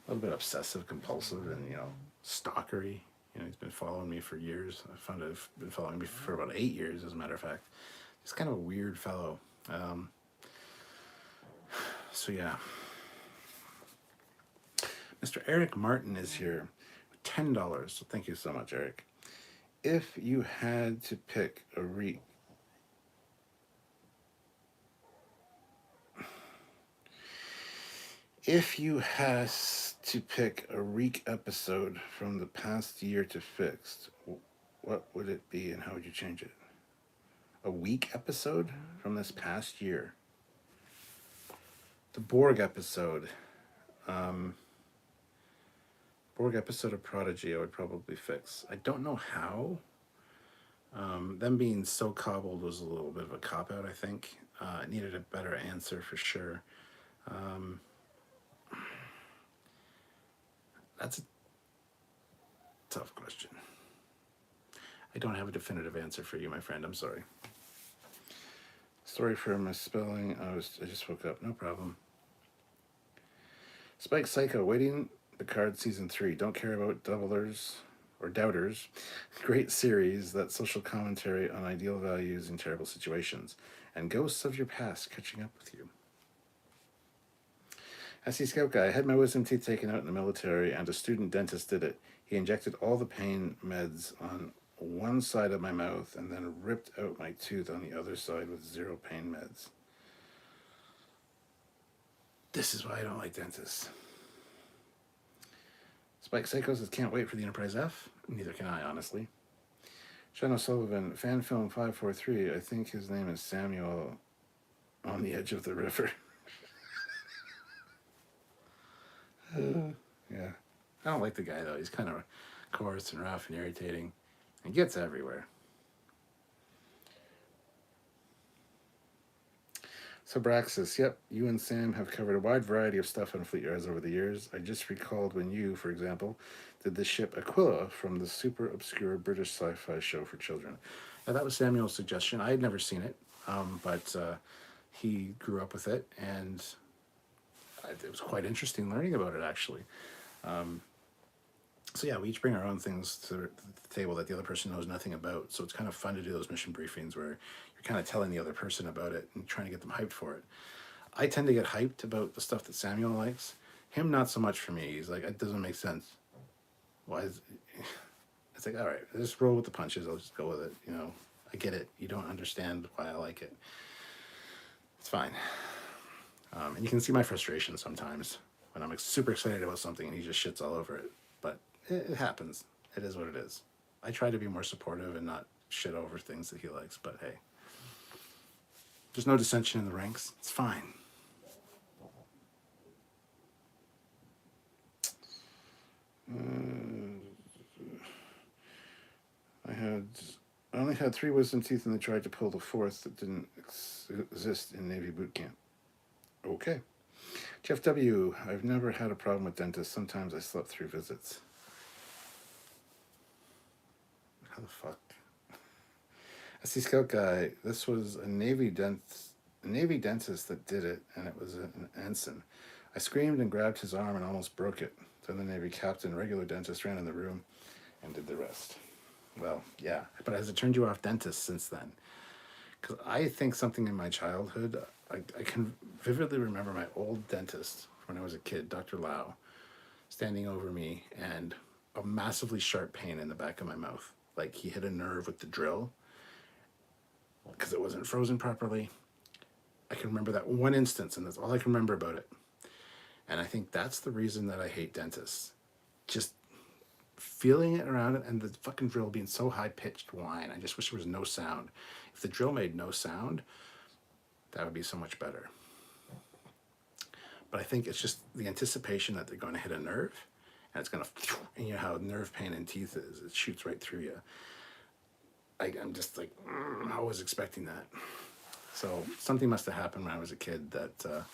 little bit obsessive, compulsive, and, stalkery. He's been following me for years. I found out he's been following me for about 8 years, as a matter of fact. He's kind of a weird fellow. So, yeah. Mr. Eric Martin is here with $10. So thank you so much, Eric. If you had to pick a Reek episode from the past year to fix, what would it be and how would you change it? A weak episode from this past year. The Borg episode. Borg episode of Prodigy I would probably fix. I don't know how. Them being so cobbled was a little bit of a cop-out, I think. It needed a better answer for sure. That's a tough question. I don't have a definitive answer for you, my friend. I'm sorry. Sorry for misspelling. I just woke up. No problem. Spike Psycho, waiting the card season 3. Don't care about doublers or doubters. Great series, that social commentary on ideal values in terrible situations. And ghosts of your past catching up with you. SC Scout Guy, I had my wisdom teeth taken out in the military, and a student dentist did it. He injected all the pain meds on one side of my mouth and then ripped out my tooth on the other side with 0 pain meds. This is why I don't like dentists. Spike Psycho says, can't wait for the Enterprise F. Neither can I, honestly. Sean O'Sullivan, fan film 543. I think his name is Samuel on the edge of the river. Yeah. I don't like the guy, though. He's kind of coarse and rough and irritating. And gets everywhere. So Braxis, yep, you and Sam have covered a wide variety of stuff on Fleet Yards over the years. I just recalled when you, for example, did the ship Aquila from the super obscure British sci-fi show for children. Now, that was Samuel's suggestion. I had never seen it, but he grew up with it, and it was quite interesting learning about it, actually. So yeah, we each bring our own things to the table that the other person knows nothing about. So it's kind of fun to do those mission briefings where you're kind of telling the other person about it and trying to get them hyped for it. I tend to get hyped about the stuff that Samuel likes. Him, not so much for me. He's like, it doesn't make sense. Why is it's like, all right, just roll with the punches. I'll just go with it. You know, I get it. You don't understand why I like it. It's fine. And you can see my frustration sometimes when I'm super excited about something and he just shits all over it. But it happens. It is what it is. I try to be more supportive and not shit over things that he likes, but hey. There's no dissension in the ranks. It's fine. I only had 3 wisdom teeth and they tried to pull the 4th that didn't exist in Navy boot camp. Okay. Jeff W., I've never had a problem with dentists. Sometimes I slept through visits. How the fuck? SC Scout Guy, this was a Navy dentist that did it, and it was an ensign. I screamed and grabbed his arm and almost broke it. Then the Navy captain, regular dentist, ran in the room and did the rest. Well, yeah, but has it turned you off dentists since then? Because I think something in my childhood, I can vividly remember my old dentist when I was a kid, Dr. Lau, standing over me and a massively sharp pain in the back of my mouth. Like he hit a nerve with the drill because it wasn't frozen properly. I can remember that one instance, and that's all I can remember about it. And I think that's the reason that I hate dentists. Just feeling it around it, and the fucking drill being so high-pitched whine. I just wish there was no sound. If the drill made no sound, that would be so much better. But I think it's just the anticipation that they're going to hit a nerve, and it's going to, and you know how nerve pain in teeth is, it shoots right through you. I'm just like, I was expecting that. So something must have happened when I was a kid that,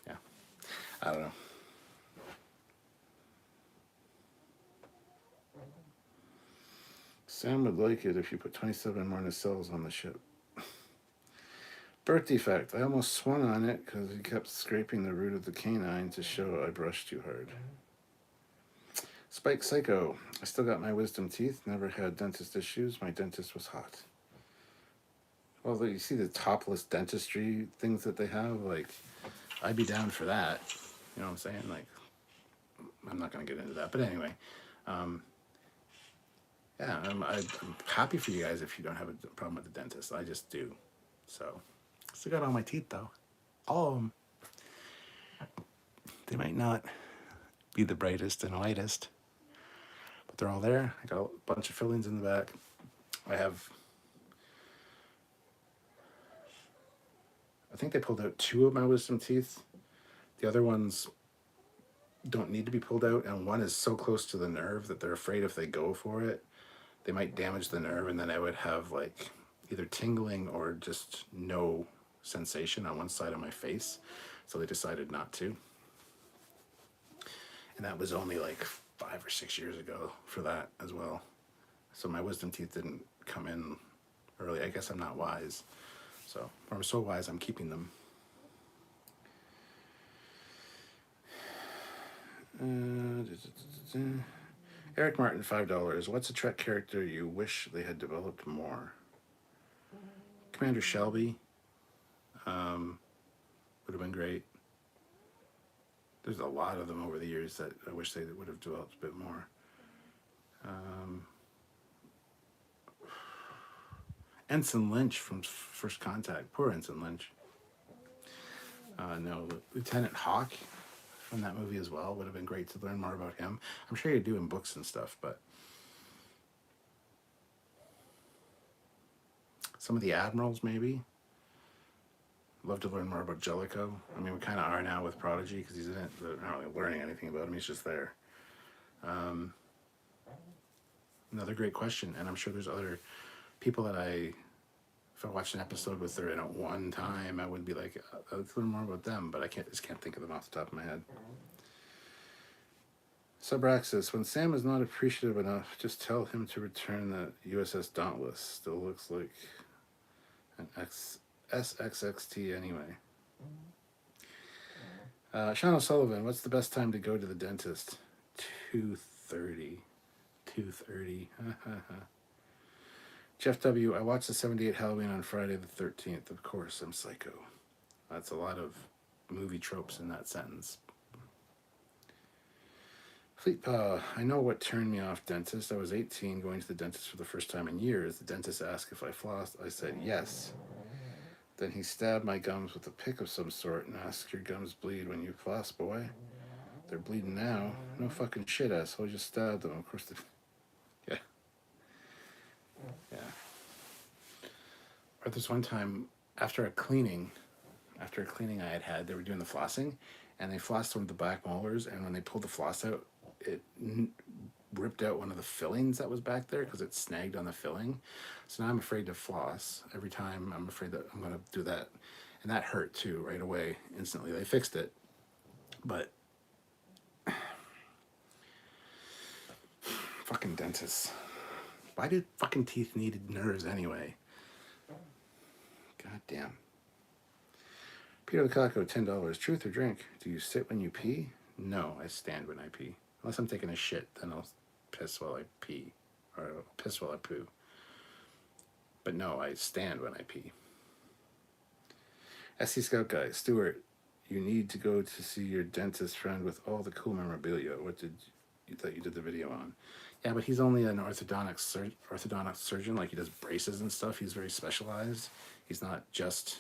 yeah, I don't know. Sam would like it if you put 27 more nacelles on the ship. Birth defect. I almost swung on it because he kept scraping the root of the canine to show I brushed too hard. Spike Psycho. I still got my wisdom teeth. Never had dentist issues. My dentist was hot. Well, you see the topless dentistry things that they have? Like, I'd be down for that. You know what I'm saying? Like, I'm not going to get into that. But anyway, yeah, I'm happy for you guys if you don't have a problem with the dentist. I just do. So, still got all my teeth, though. All of them. They might not be the brightest and lightest, but they're all there. I got a bunch of fillings in the back. I have a think they pulled out 2 of my wisdom teeth. The other ones don't need to be pulled out, and one is so close to the nerve that they're afraid if they go for it, they might damage the nerve, and then I would have like either tingling or just no sensation on one side of my face. So they decided not to. And that was only like 5 or 6 years ago for that as well. So my wisdom teeth didn't come in early. I guess I'm not wise. So, or I'm so wise, I'm keeping them. Eric Martin, $5. What's a Trek character you wish they had developed more? Commander Shelby would have been great. There's a lot of them over the years that I wish they would have developed a bit more. Ensign Lynch from First Contact. Poor Ensign Lynch. No, Lieutenant Hawk from that movie as well would have been great to learn more about him. I'm sure you do in books and stuff, but some of the admirals maybe. Love to learn more about Jellicoe. I mean, we kind of are now with Prodigy because he's in it. We're not really learning anything about him. He's just there. Another great question, and I'm sure there's other people that if I watched an episode with her in at one time, I would be like, let's learn more about them, but I just can't think of them off the top of my head. Subraxis, when Sam is not appreciative enough, just tell him to return the USS Dauntless. Still looks like an SXXT anyway. Sean O'Sullivan, what's the best time to go to the dentist? 2:30. 2:30. Jeff W., I watched the 78 Halloween on Friday the 13th. Of course, I'm psycho. That's a lot of movie tropes in that sentence. Fleet Paw, I know what turned me off dentist. I was 18 going to the dentist for the first time in years. The dentist asked if I flossed. I said yes. Then he stabbed my gums with a pick of some sort and asked, your gums bleed when you floss, boy? They're bleeding now. No fucking shit, asshole. Just stabbed them. Of course they... Yeah. Yeah. Or this one time, after a cleaning I had, they were doing the flossing, and they flossed one of the back molars, and when they pulled the floss out, it ripped out one of the fillings that was back there because it snagged on the filling. So now I'm afraid to floss. Every time I'm afraid that I'm going to do that. And that hurt too, right away, instantly. They fixed it. But fucking dentists. Why did fucking teeth need nerves anyway? God damn. Peter Lukaku, $10. Truth or drink? Do you sit when you pee? No, I stand when I pee. Unless I'm taking a shit, then I'll piss while I pee. Or I'll piss while I poo. But no, I stand when I pee. SC Scout Guy, Stuart, you need to go to see your dentist friend with all the cool memorabilia. What did you thought you did the video on? Yeah, but he's only an orthodontic surgeon. Like, he does braces and stuff. He's very specialized. He's not just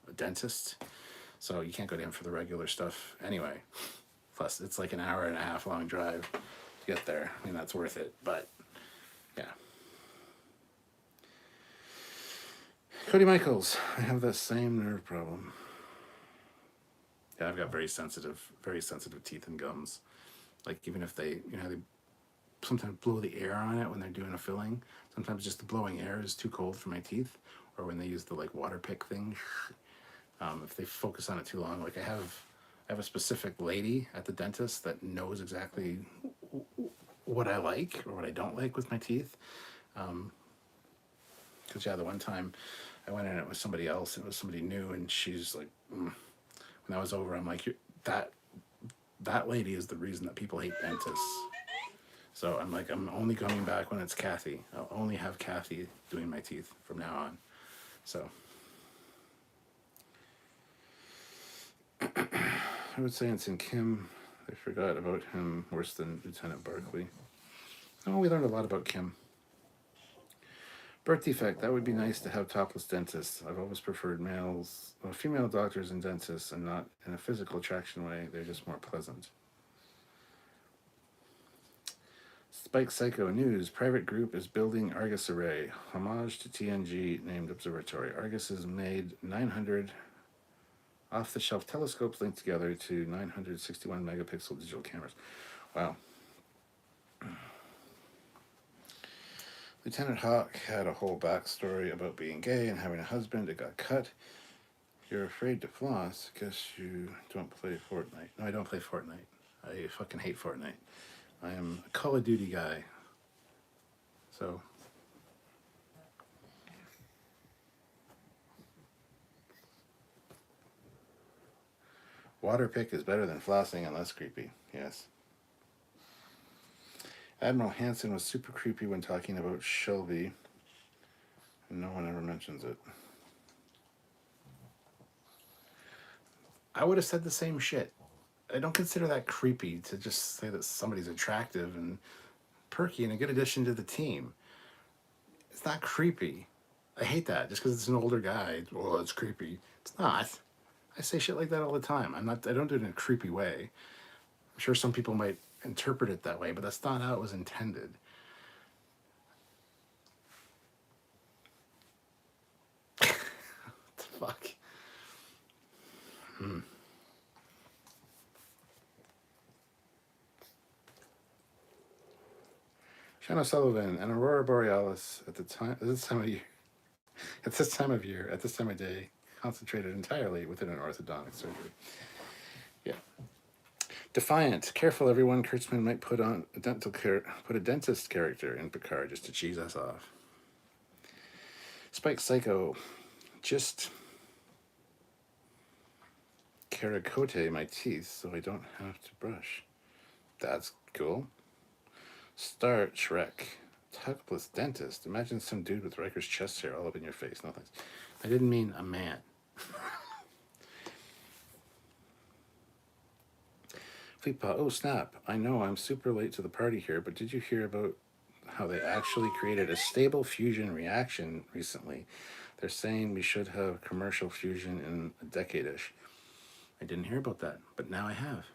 a dentist. So you can't go to him for the regular stuff anyway. Plus, it's like an hour and a half long drive to get there. I mean, that's worth it, but yeah. Cody Michaels, I have that same nerve problem. Yeah, I've got very sensitive teeth and gums. Like, even if they sometimes blow the air on it when they're doing a filling. Sometimes just the blowing air is too cold for my teeth, or when they use the like water pick thing. If they focus on it too long, like I have a specific lady at the dentist that knows exactly what I like or what I don't like with my teeth. Because the one time I went in it with somebody else, and it was somebody new, and she's like, when that was over, I'm like, that lady is the reason that people hate dentists. So I'm like, I'm only coming back when it's Kathy. I'll only have Kathy doing my teeth from now on. So I would say Ensign Kim. I forgot about him worse than Lieutenant Barkley. Oh, we learned a lot about Kim. Birth defect. That would be nice to have topless dentists. I've always preferred female doctors and dentists, and not in a physical attraction way. They're just more pleasant. Spike Psycho News. Private group is building Argus Array. Homage to TNG named Observatory. Argus has made 900 Off-the-shelf telescopes linked together to 961 megapixel digital cameras. Wow. Lieutenant Hawk had a whole backstory about being gay and having a husband. It got cut. You're afraid to floss. Guess you don't play Fortnite. No, I don't play Fortnite. I fucking hate Fortnite. I am a Call of Duty guy. So... Water pick is better than flossing and less creepy. Yes. Admiral Hansen was super creepy when talking about Shelby. And no one ever mentions it. I would have said the same shit. I don't consider that creepy to just say that somebody's attractive and perky and a good addition to the team. It's not creepy. I hate that just because it's an older guy. Well, it's creepy. It's not. I say shit like that all the time. I don't do it in a creepy way. I'm sure some people might interpret it that way, but that's not how it was intended. What the fuck? Shanna Sullivan, an aurora borealis at this time of year, at this time of day, concentrated entirely within an orthodontic surgery. Yeah. Defiant, careful everyone. Kurtzman might put a dentist character in Picard just to cheese us off. Spike Psycho, just kerakote my teeth so I don't have to brush. That's cool. Star Trek, tugless dentist. Imagine some dude with Riker's chest hair all up in your face. No thanks. I didn't mean a man. Fleetpaw, oh snap. I know I'm super late to the party here, but did you hear about how they actually created a stable fusion reaction recently? They're saying we should have commercial fusion in a decade-ish. I didn't hear about that, but now I have.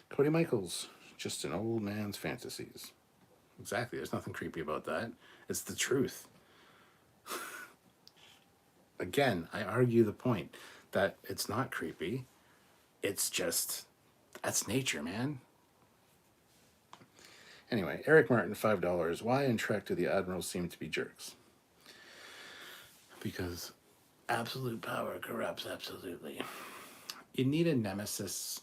Cody Michaels, just an old man's fantasies. Exactly, there's nothing creepy about that. It's the truth. Again, I argue the point that it's not creepy. It's just, that's nature, man. Anyway, Eric Martin, $5. Why in Trek do the admirals seem to be jerks? Because absolute power corrupts absolutely. You need a nemesis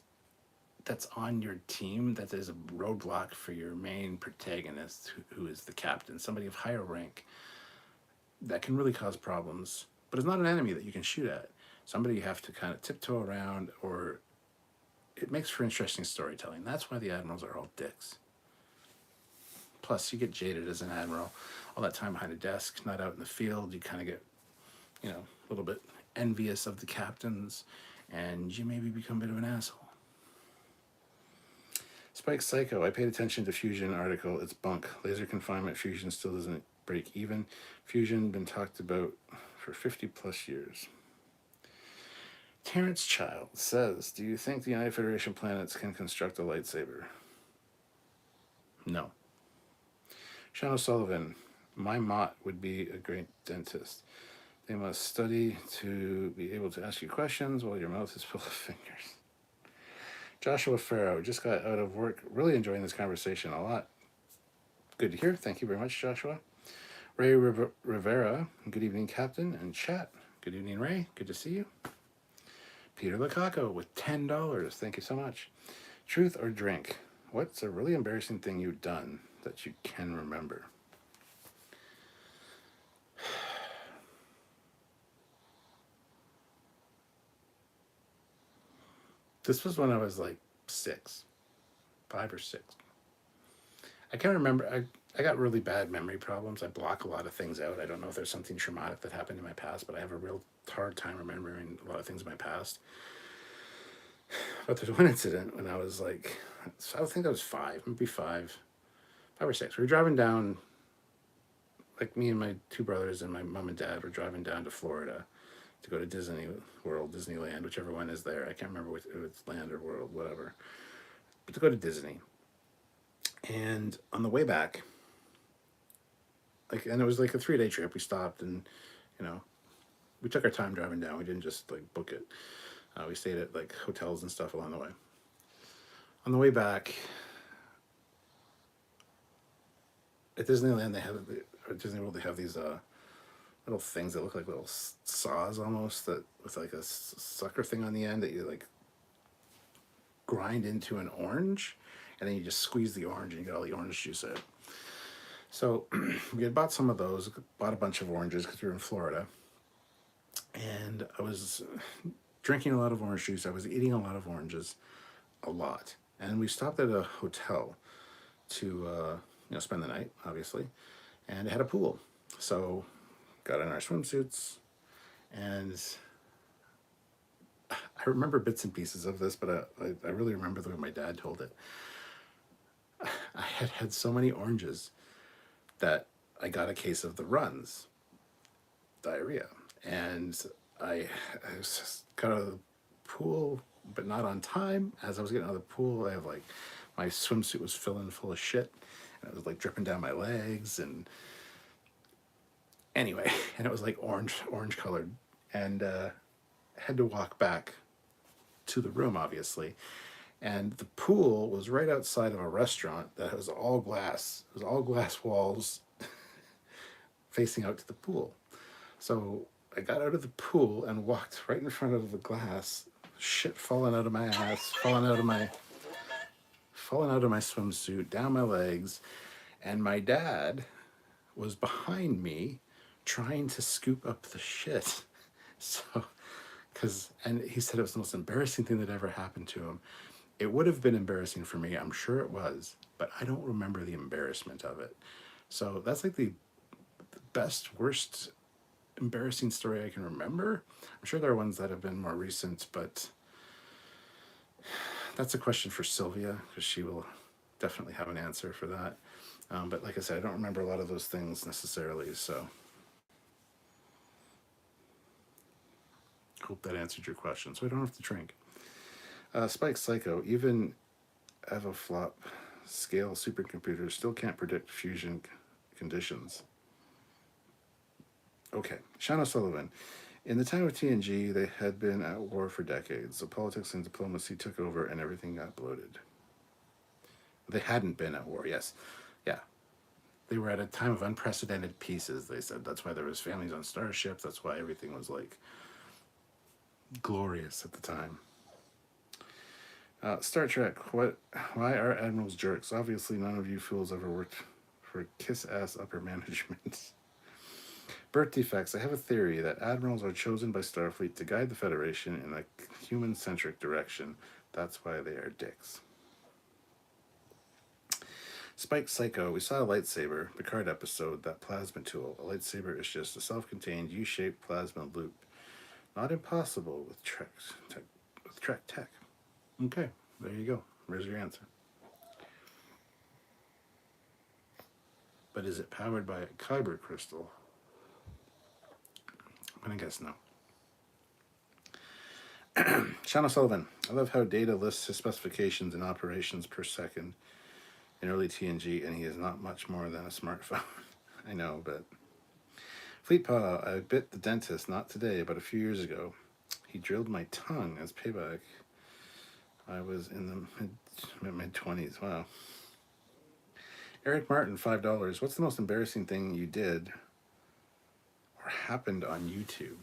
that's on your team that is a roadblock for your main protagonist, who is the captain, somebody of higher rank that can really cause problems, but is not an enemy that you can shoot at. Somebody you have to kind of tiptoe around, or it makes for interesting storytelling. That's why the admirals are all dicks. Plus, you get jaded as an admiral. All that time behind a desk, not out in the field, you kind of get, a little bit envious of the captains, and you maybe become a bit of an asshole. Spike Psycho, I paid attention to Fusion article. It's bunk. Laser confinement fusion still doesn't break even. Fusion been talked about for 50 plus years. Terrence Child says, do you think the United Federation planets can construct a lightsaber? No. Sean O'Sullivan, my mott would be a great dentist. They must study to be able to ask you questions while your mouth is full of fingers. Joshua Farrow, just got out of work. Really enjoying this conversation a lot. Good to hear. Thank you very much, Joshua. Ray Rivera, good evening, Captain and chat. Good evening, Ray. Good to see you. Peter Lukaku with $10. Thank you so much. Truth or drink? What's a really embarrassing thing you've done that you can remember? This was when I was like 5 or 6. I can't remember. I got really bad memory problems. I block a lot of things out. I don't know if there's something traumatic that happened in my past, but I have a real hard time remembering a lot of things in my past. But there's one incident when I was like, I think I was 5, maybe 5 or 6. We were driving down, like me and my 2 brothers and my mom and dad were driving down to Florida to go to Disney World, Disneyland, whichever one is there. I can't remember if it's land or world, whatever. But to go to Disney. And on the way back, and it was like a 3-day trip. We stopped and, we took our time driving down. We didn't just like book it. We stayed at like hotels and stuff along the way. On the way back, at Disneyland, or Disney World, they have these little things that look like little saws almost, that with like a sucker thing on the end that you like grind into an orange, and then you just squeeze the orange and you get all the orange juice out. So we had bought some of those, bought a bunch of oranges because we were in Florida, and I was drinking a lot of orange juice. I was eating a lot of oranges, a lot. And we stopped at a hotel to spend the night, obviously, and it had a pool. So got in our swimsuits, and I remember bits and pieces of this, but I really remember the way my dad told it. I had had so many oranges that I got a case of the runs, diarrhea, and I got out of the pool, but not on time. As I was getting out of the pool, I have like, my swimsuit was filling full of shit, and it was like dripping down my legs, and anyway, and it was like orange colored, and had to walk back to the room, obviously. And the pool was right outside of a restaurant that was all glass. It was all glass walls facing out to the pool. So I got out of the pool and walked right in front of the glass, shit falling out of my ass, falling out of my swimsuit, down my legs, and my dad was behind me trying to scoop up the shit. So, and he said it was the most embarrassing thing that ever happened to him. It would have been embarrassing for me, I'm sure it was, but I don't remember the embarrassment of it. So that's like the best, worst, embarrassing story I can remember. I'm sure there are ones that have been more recent, but that's a question for Sylvia, because she will definitely have an answer for that. But like I said, I don't remember a lot of those things necessarily, so hope that answered your question, so I don't have to drink. Spike Psycho, even evaflop scale supercomputers still can't predict fusion conditions. Okay, Sean O'Sullivan. In the time of TNG, they had been at war for decades. So politics and diplomacy took over and everything got bloated. They hadn't been at war, yes. Yeah. They were at a time of unprecedented peaces, they said. That's why there was families on starships. That's why everything was like glorious at the time. Star Trek, why are admirals jerks? Obviously, none of you fools ever worked for kiss-ass upper management. Birth defects. I have a theory that admirals are chosen by Starfleet to guide the Federation in a human-centric direction. That's why they are dicks. Spike Psycho. We saw a lightsaber, Picard episode, that plasma tool. A lightsaber is just a self-contained U-shaped plasma loop. Not impossible with Trek tech. Okay, there you go. There's your answer. But is it powered by a Kyber crystal? I'm gonna guess no. Sean O'Sullivan. I love how Data lists his specifications and operations per second in early TNG, and he is not much more than a smartphone. I know, but Fleetpaw, I bit the dentist not today, but a few years ago. He drilled my tongue as payback. I was in the mid-20s. Wow. Eric Martin, $5. What's the most embarrassing thing you did or happened on YouTube?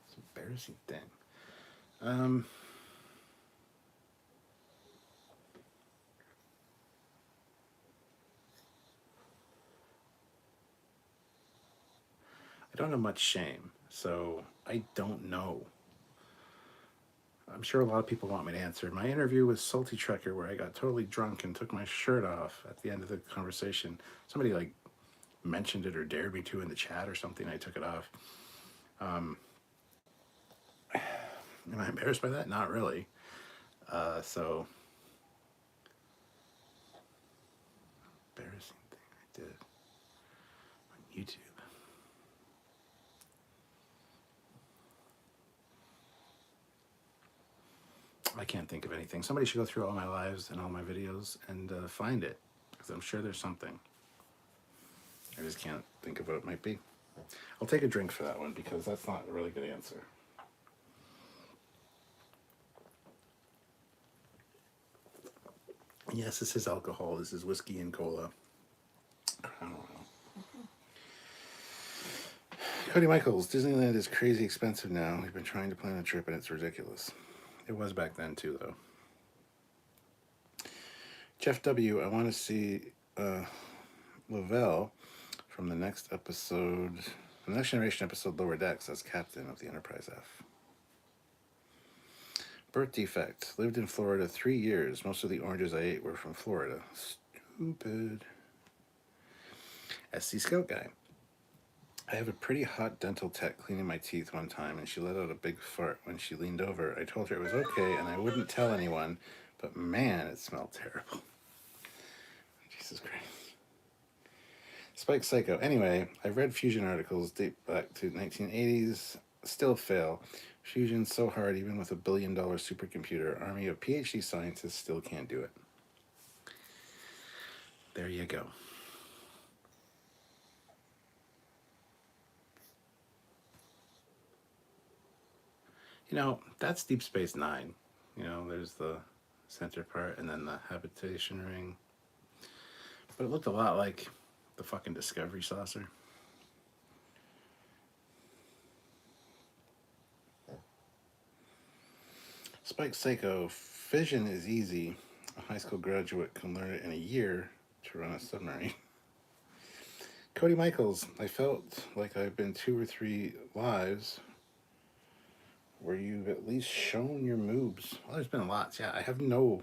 It's an embarrassing thing. I don't have much shame, so I don't know. I'm sure a lot of people want me to answer. My interview with Salty Trekker, where I got totally drunk and took my shirt off at the end of the conversation. Somebody like mentioned it or dared me to in the chat or something. I took it off. Am I embarrassed by that? Not really. So embarrassing thing I did on YouTube. I can't think of anything. Somebody should go through all my lives and all my videos and find it, because I'm sure there's something. I just can't think of what it might be. I'll take a drink for that one because that's not a really good answer. Yes, this is alcohol. This is whiskey and cola. Crown Royal. Cody Michaels, Disneyland is crazy expensive now. We've been trying to plan a trip and it's ridiculous. It was back then too, though. Jeff W., I want to see Lavelle from the next episode, the Next Generation episode, Lower Decks, as captain of the Enterprise F. Birth defect. Lived in Florida 3 years. Most of the oranges I ate were from Florida. Stupid. SC Scout Guy. I have a pretty hot dental tech cleaning my teeth one time, and she let out a big fart when she leaned over. I told her it was okay, and I wouldn't tell anyone, but man, it smelled terrible. Jesus Christ. Spike Psycho. Anyway, I've read fusion articles date back to 1980s. Still fail. Fusion's so hard, even with $1 billion supercomputer. Army of PhD scientists still can't do it. There you go. You know, that's Deep Space Nine. You know, there's the center part and then the habitation ring. But it looked a lot like the fucking Discovery saucer. Spike Psycho. Fission is easy. A high school graduate can learn it in a year to run a submarine. Cody Michaels. I felt like I've been 2 or 3 lives where you've at least shown your moves. Well, there's been lots. Yeah, I have no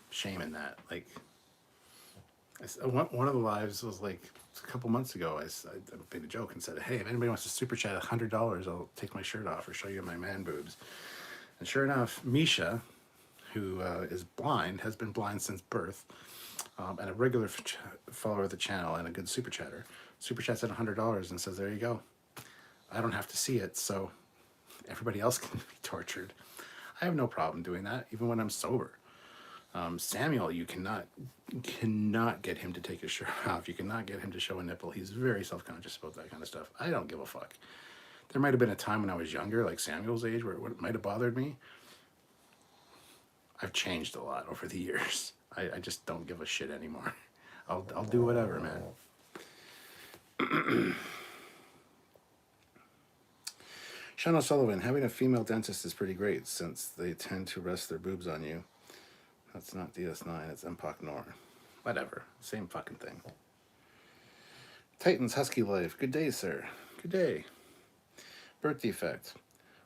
shame in that. Like, one of the lives was like a couple months ago. I made a joke and said, "Hey, if anybody wants to super chat $100, I'll take my shirt off or show you my man boobs." And sure enough, Misha, who is blind, has been blind since birth, and a regular follower of the channel and a good super chatter, super chats at $100 and says, "There you go. I don't have to see it, so everybody else can be tortured." I have no problem doing that, even when I'm sober. Samuel, you cannot get him to take his shirt off. You cannot get him to show a nipple. He's very self-conscious about that kind of stuff. I don't give a fuck. There might have been a time when I was younger, like Samuel's age, where it might have bothered me. I've changed a lot over the years. I just don't give a shit anymore. I'll do whatever, man. Sean O'Sullivan, having a female dentist is pretty great since they tend to rest their boobs on you. That's not DS9, it's MPOC Nor. Whatever, same fucking thing. Titans Husky Life, good day, sir. Good day. Birth defect.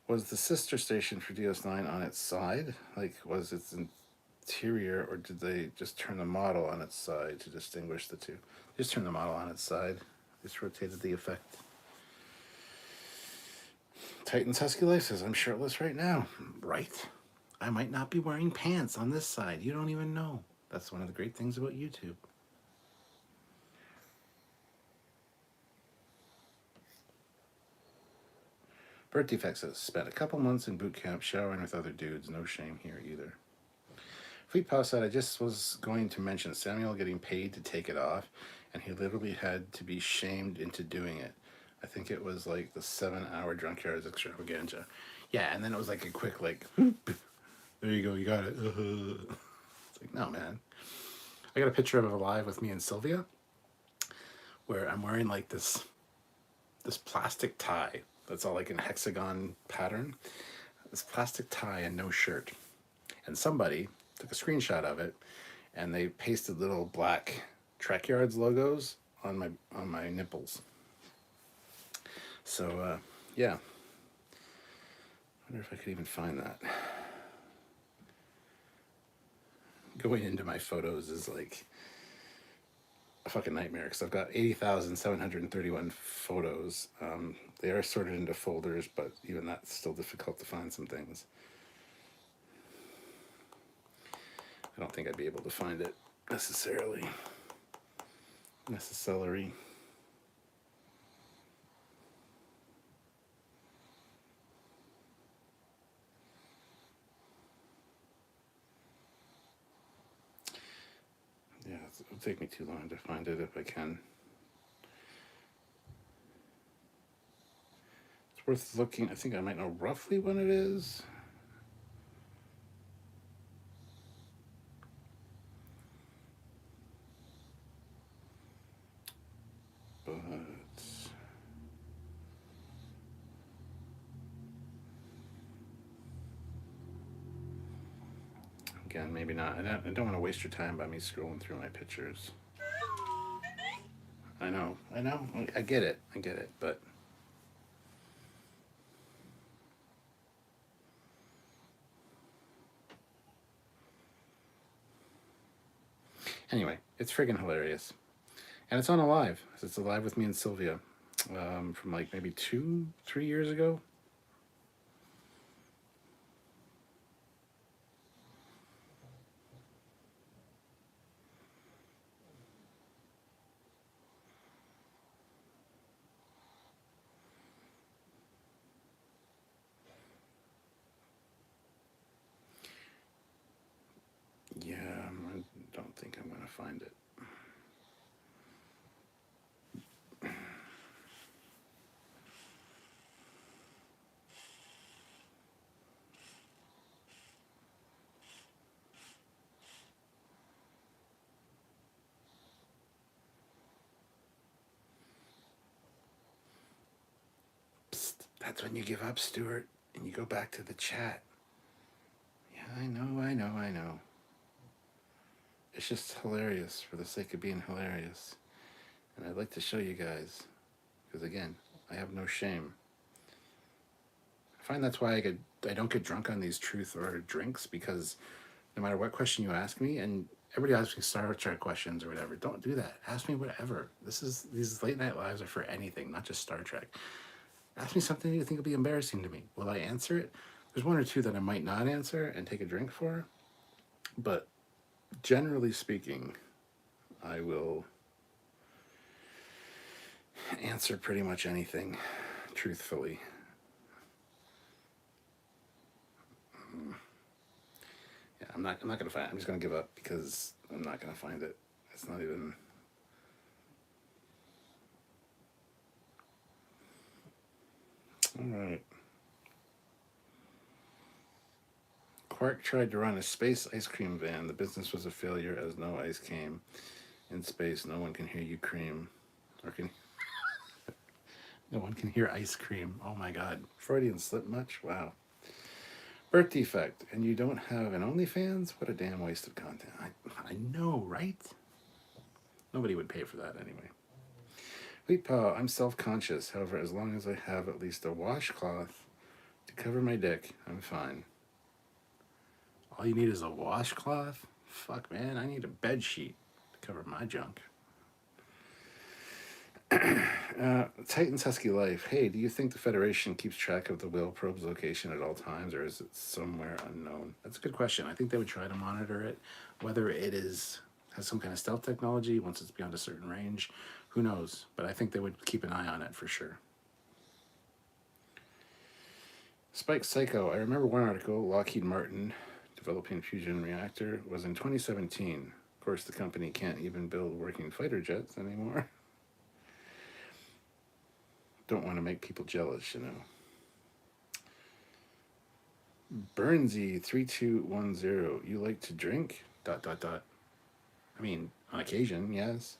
Was the sister station for DS9 on its side? Like, was its interior, or did they just turn the model on its side to distinguish the two? Just turn the model on its side. Just rotated the effect. Titans Husky Life says, I'm shirtless right now. Right. I might not be wearing pants on this side. You don't even know. That's one of the great things about YouTube. Birth defect says, spent a couple months in boot camp showering with other dudes. No shame here either. Fleet Paw said, I just was going to mention Samuel getting paid to take it off, and he literally had to be shamed into doing it. I think it was like the 7-hour Trekyards extravaganza. Yeah, and then it was like a quick, like, there you go, you got it. It's like, no, man. I got a picture of it live with me and Sylvia, where I'm wearing like this plastic tie that's all like in hexagon pattern. This plastic tie and no shirt. And somebody took a screenshot of it, and they pasted little black Trekyards logos on my nipples. So, yeah. I wonder if I could even find that. Going into my photos is like a fucking nightmare because I've got 80,731 photos. They are sorted into folders, but even that's still difficult to find some things. I don't think I'd be able to find it necessarily. Yeah, it'll take me too long to find it if I can. It's worth looking. I think I might know roughly when it is. But again, maybe not. I don't want to waste your time by me scrolling through my pictures. I know. I get it. But anyway, it's friggin' hilarious. And it's on Alive. It's Alive with me and Sylvia from like maybe 3 years ago. Yeah, I don't think I'm going to find it. Psst, that's when you give up, Stuart, and you go back to the chat. Yeah, I know. It's just hilarious for the sake of being hilarious. And I'd like to show you guys, because again, I have no shame. I find that's why I don't get drunk on these truth or drinks, because no matter what question you ask me, and everybody asks me Star Trek questions or whatever, don't do that. Ask me whatever. These late night lives are for anything, not just Star Trek. Ask me something you think will be embarrassing to me. Will I answer it? There's one or two that I might not answer and take a drink for, but generally speaking, I will answer pretty much anything truthfully. Yeah, I'm not gonna find it. I'm just gonna give up because I'm not gonna find it. It's not even. All right. Quark tried to run a space ice cream van. The business was a failure as no ice came. In space, no one can hear you cream, or can no one can hear ice cream. Oh my God, Freudian slip much? Wow. Birth defect, and you don't have an OnlyFans? What a damn waste of content. I know, right? Nobody would pay for that anyway. Wheat Paw, I'm self-conscious. However, as long as I have at least a washcloth to cover my dick, I'm fine. All you need is a washcloth? Fuck, man, I need a bed sheet to cover my junk. Titan's Husky Life. Hey, do you think the Federation keeps track of the whale probe's location at all times, or is it somewhere unknown? That's a good question. I think they would try to monitor it. Whether it has some kind of stealth technology once it's beyond a certain range, who knows? But I think they would keep an eye on it for sure. Spike Psycho. I remember one article, Lockheed Martin developing fusion reactor, was in 2017. Of course, the company can't even build working fighter jets anymore. Don't want to make people jealous, you know. Burnsy3210. You like to drink? ... I mean, on occasion, yes.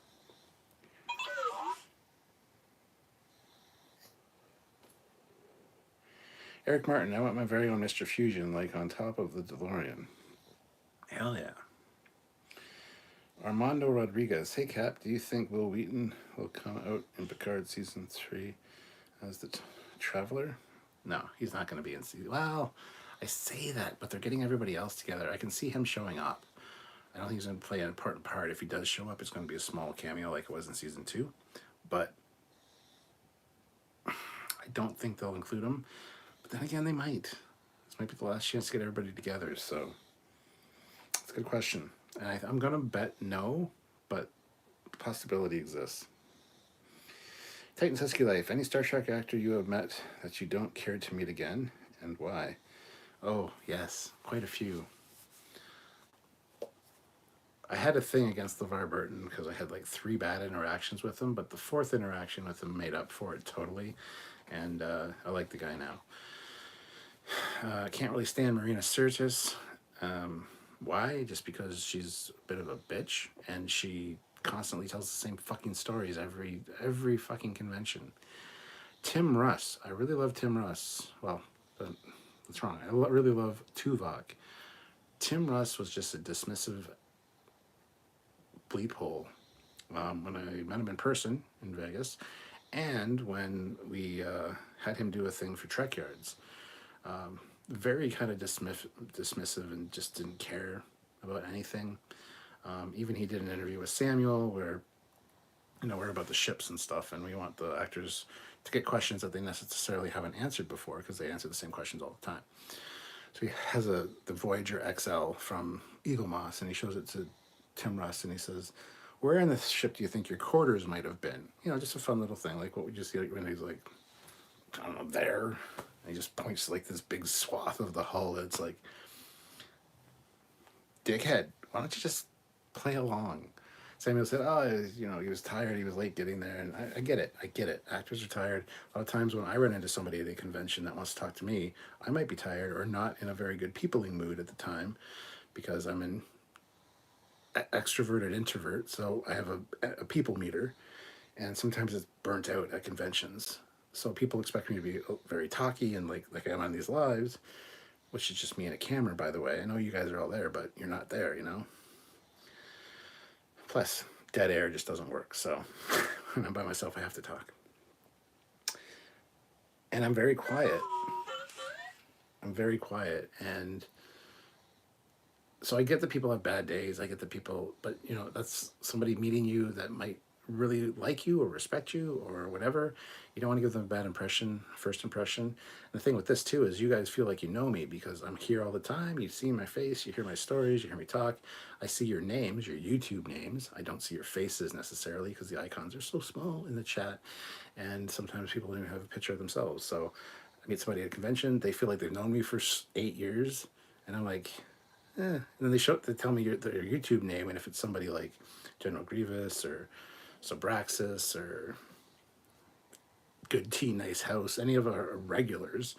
Eric Martin. I want my very own Mr. Fusion, like on top of the DeLorean. Hell yeah. Armando Rodriguez. Hey Cap, do you think Will Wheaton will come out in Picard season 3 as the Traveler? No, he's not going to be in season. Well, I say that, but they're getting everybody else together. I can see him showing up. I don't think he's going to play an important part. If he does show up, it's going to be a small cameo like it was in season 2. But I don't think they'll include him. But then again, they might. This might be the last chance to get everybody together. So it's a good question. And I'm going to bet no, but the possibility exists. Titan's Husky Life. Any Star Trek actor you have met that you don't care to meet again, and why? Oh, yes. Quite a few. I had a thing against LeVar Burton because I had like 3 bad interactions with him, but the 4th interaction with him made up for it totally. and I like the guy now. Can't really stand Marina Sirtis. Why? Just because she's a bit of a bitch, and she constantly tells the same fucking stories every fucking convention. Tim Russ. I really love Tim Russ. Well, that's wrong. I really love Tuvok. Tim Russ was just a dismissive bleep hole when I met him in person in Vegas, and when we had him do a thing for Trekyards. Very kind of dismissive and just didn't care about anything. Even he did an interview with Samuel where, we're about the ships and stuff, and we want the actors to get questions that they necessarily haven't answered before because they answer the same questions all the time. So he has the Voyager XL from Eagle Moss, and he shows it to Tim Russ, and he says, "Where in the ship do you think your quarters might have been?" Just a fun little thing, like what we just see when he's like, I don't know, there. And he just points to like this big swath of the hull. It's like, dickhead, why don't you just play along? Samuel said, he was tired, he was late getting there, and I get it. Actors are tired. A lot of times when I run into somebody at a convention that wants to talk to me, I might be tired or not in a very good peopling mood at the time because I'm an extroverted introvert, so I have a people meter, and sometimes it's burnt out at conventions. So people expect me to be very talky and like I'm on these lives, which is just me and a camera, by the way. I know you guys are all there, but you're not there, Plus, dead air just doesn't work. So when I'm by myself, I have to talk. And I'm very quiet. And so I get that people have bad days. I get that people, but that's somebody meeting you that might really like you or respect you or whatever. You don't want to give them a bad impression, first impression. And the thing with this too is you guys feel like you know me because I'm here all the time. You see my face, you hear my stories, you hear me talk. I see your names, your YouTube names. I don't see your faces necessarily because the icons are so small in the chat. And sometimes people don't even have a picture of themselves. So I meet somebody at a convention, they feel like they've known me for 8 years. And I'm like, and then they tell me their YouTube name. And if it's somebody like General Grievous or Sobraxis or Good Tea, Nice House, any of our regulars,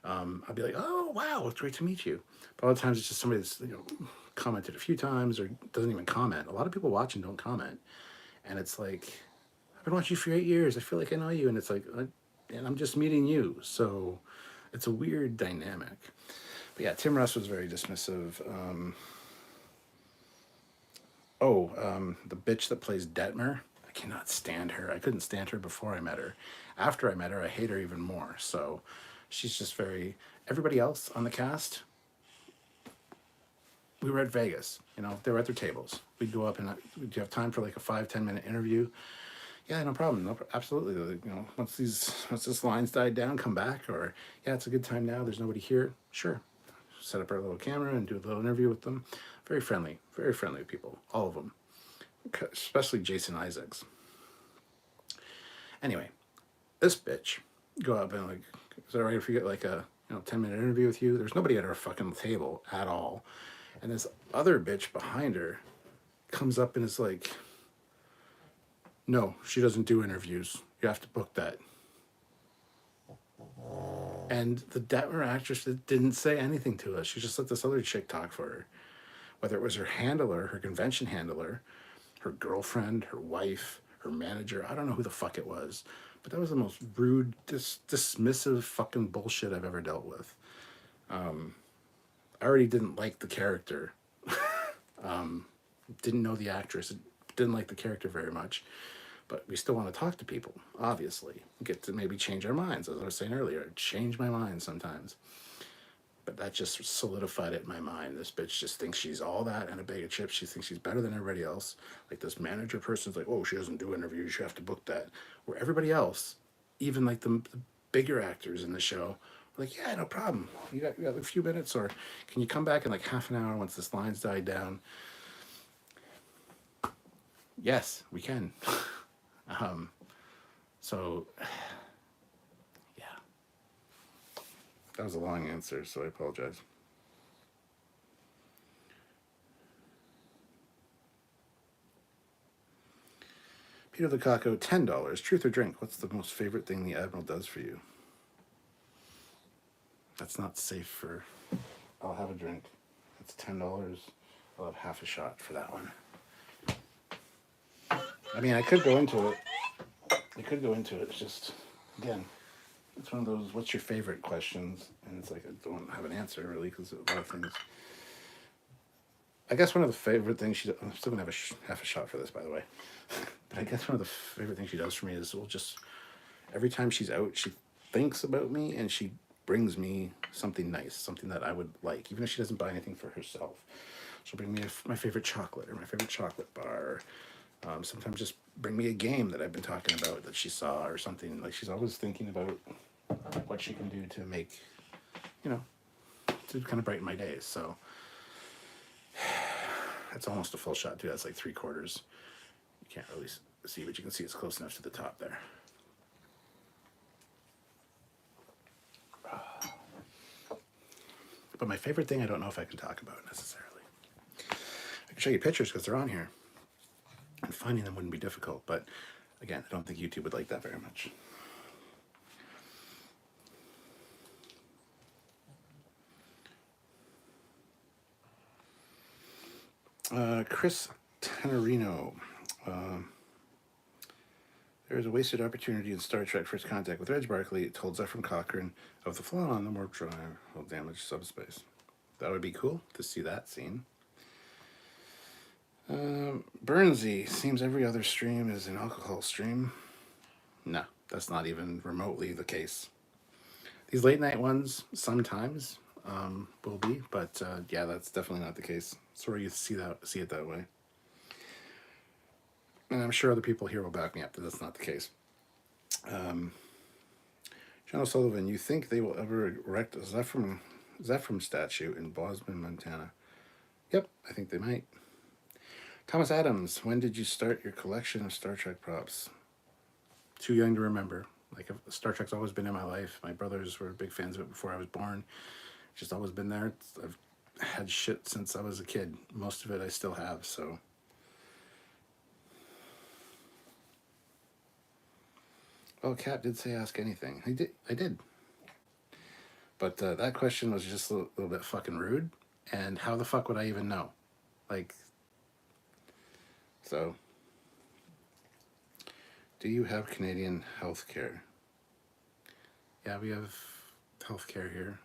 I'll be like, oh, wow, it's great to meet you. But a lot of times it's just somebody that's, commented a few times or doesn't even comment. A lot of people watch and don't comment. And it's like, I've been watching you for 8 years. I feel like I know you. And it's like, and I'm just meeting you. So it's a weird dynamic. But yeah, Tim Russ was very dismissive. The bitch that plays Detmer, I cannot stand her. I couldn't stand her before I met her. After I met her, I hate her even more. So she's just very... Everybody else on the cast, we were at Vegas. They were at their tables. We'd go up and we'd have time for like a 5-10 minute interview. Yeah, no problem. Absolutely. Once this line's died down, come back. Or, yeah, it's a good time now. There's nobody here. Sure. Set up our little camera and do a little interview with them. Very friendly people, all of them, especially Jason Isaacs. Anyway, this bitch go up and like, is it all right if we get like a 10-minute interview with you? There's nobody at our fucking table at all, and this other bitch behind her comes up and is like, no, she doesn't do interviews. You have to book that. And the Detmer actress didn't say anything to us. She just let this other chick talk for her. Whether it was her handler, her convention handler, her girlfriend, her wife, her manager, I don't know who the fuck it was. But that was the most rude, dismissive fucking bullshit I've ever dealt with. I already didn't like the character. Didn't know the actress. Didn't like the character very much. But we still want to talk to people, obviously. Get to maybe change our minds, as I was saying earlier. Change my mind sometimes. But that just solidified it in my mind. This bitch just thinks she's all that and a bag of chips. She thinks she's better than everybody else. Like this manager person's like, oh, she doesn't do interviews. You have to book that. Where everybody else, even like the bigger actors in the show, were like, yeah, no problem. You got a few minutes, or can you come back in like half an hour once this line's died down? Yes, we can. So, yeah. That was a long answer, so I apologize. Peter the Caco, $10. Truth or drink? What's the most favorite thing the Admiral does for you? That's not safe for... I'll have a drink. That's $10. I'll have half a shot for that one. I mean, I could go into it. It's just, again, it's one of those, what's your favorite questions? And it's like, I don't have an answer, really, because a lot of things... I guess one of the favorite things she does... I'm still going to have half a shot for this, by the way. But I guess one of the favorite things she does for me is, we'll just... Every time she's out, she thinks about me, and she brings me something nice, something that I would like, even if she doesn't buy anything for herself. She'll bring me my favorite chocolate, or my favorite chocolate bar. Sometimes just bring me a game that I've been talking about that she saw, or something. Like, she's always thinking about what she can do to make, you know, to kind of brighten my days. So that's almost a full shot too. That's like 3/4. You can't really see, but you can see it's close enough to the top there. But my favorite thing, I don't know if I can talk about necessarily. I can show you pictures because they're on here. And finding them wouldn't be difficult. But again, I don't think YouTube would like that very much. Chris Tenorino. There is a wasted opportunity in Star Trek First Contact with Reg Barkley, told Zefram Cochrane of the flaw on the warp drive will damage subspace. That would be cool to see that scene. Burnsy, seems every other stream is an alcohol stream. No, that's not even remotely the case. These late night ones sometimes will be, but yeah, that's definitely not the case. Sorry you see it that way. And I'm sure other people here will back me up that that's not the case. John O'Sullivan, you think they will ever erect a Zefram statue in Bosman, Montana? Yep, I think they might. Thomas Adams, when did you start your collection of Star Trek props? Too young to remember. Like, Star Trek's always been in my life. My brothers were big fans of it before I was born. It's just always been there. I've had shit since I was a kid. Most of it I still have, so... Oh, Kat did say ask anything. I did. But that question was just a little bit fucking rude. And how the fuck would I even know? Like, so. Do you have Canadian health care? Yeah, we have health care here.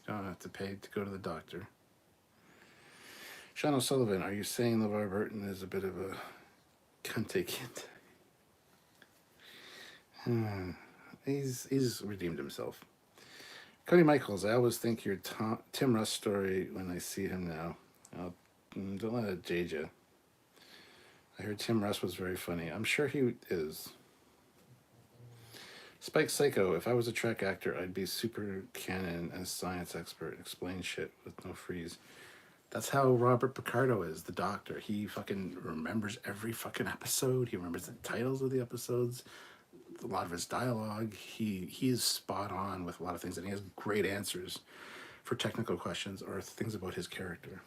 You don't have to pay to go to the doctor. Sean O'Sullivan, are you saying LeVar Burton is a bit of a cunty kid? He's redeemed himself. Cody Michaels, I always think you're Tim Russ story when I see him now. Don't let it jade you. I heard Tim Russ was very funny. I'm sure he is. Spike Psycho, if I was a Trek actor, I'd be super canon as science expert, explain shit with no freeze. That's how Robert Picardo is, the Doctor. He fucking remembers every fucking episode. He remembers the titles of the episodes. A lot of his dialogue, he is spot on with a lot of things, and he has great answers for technical questions or things about his character.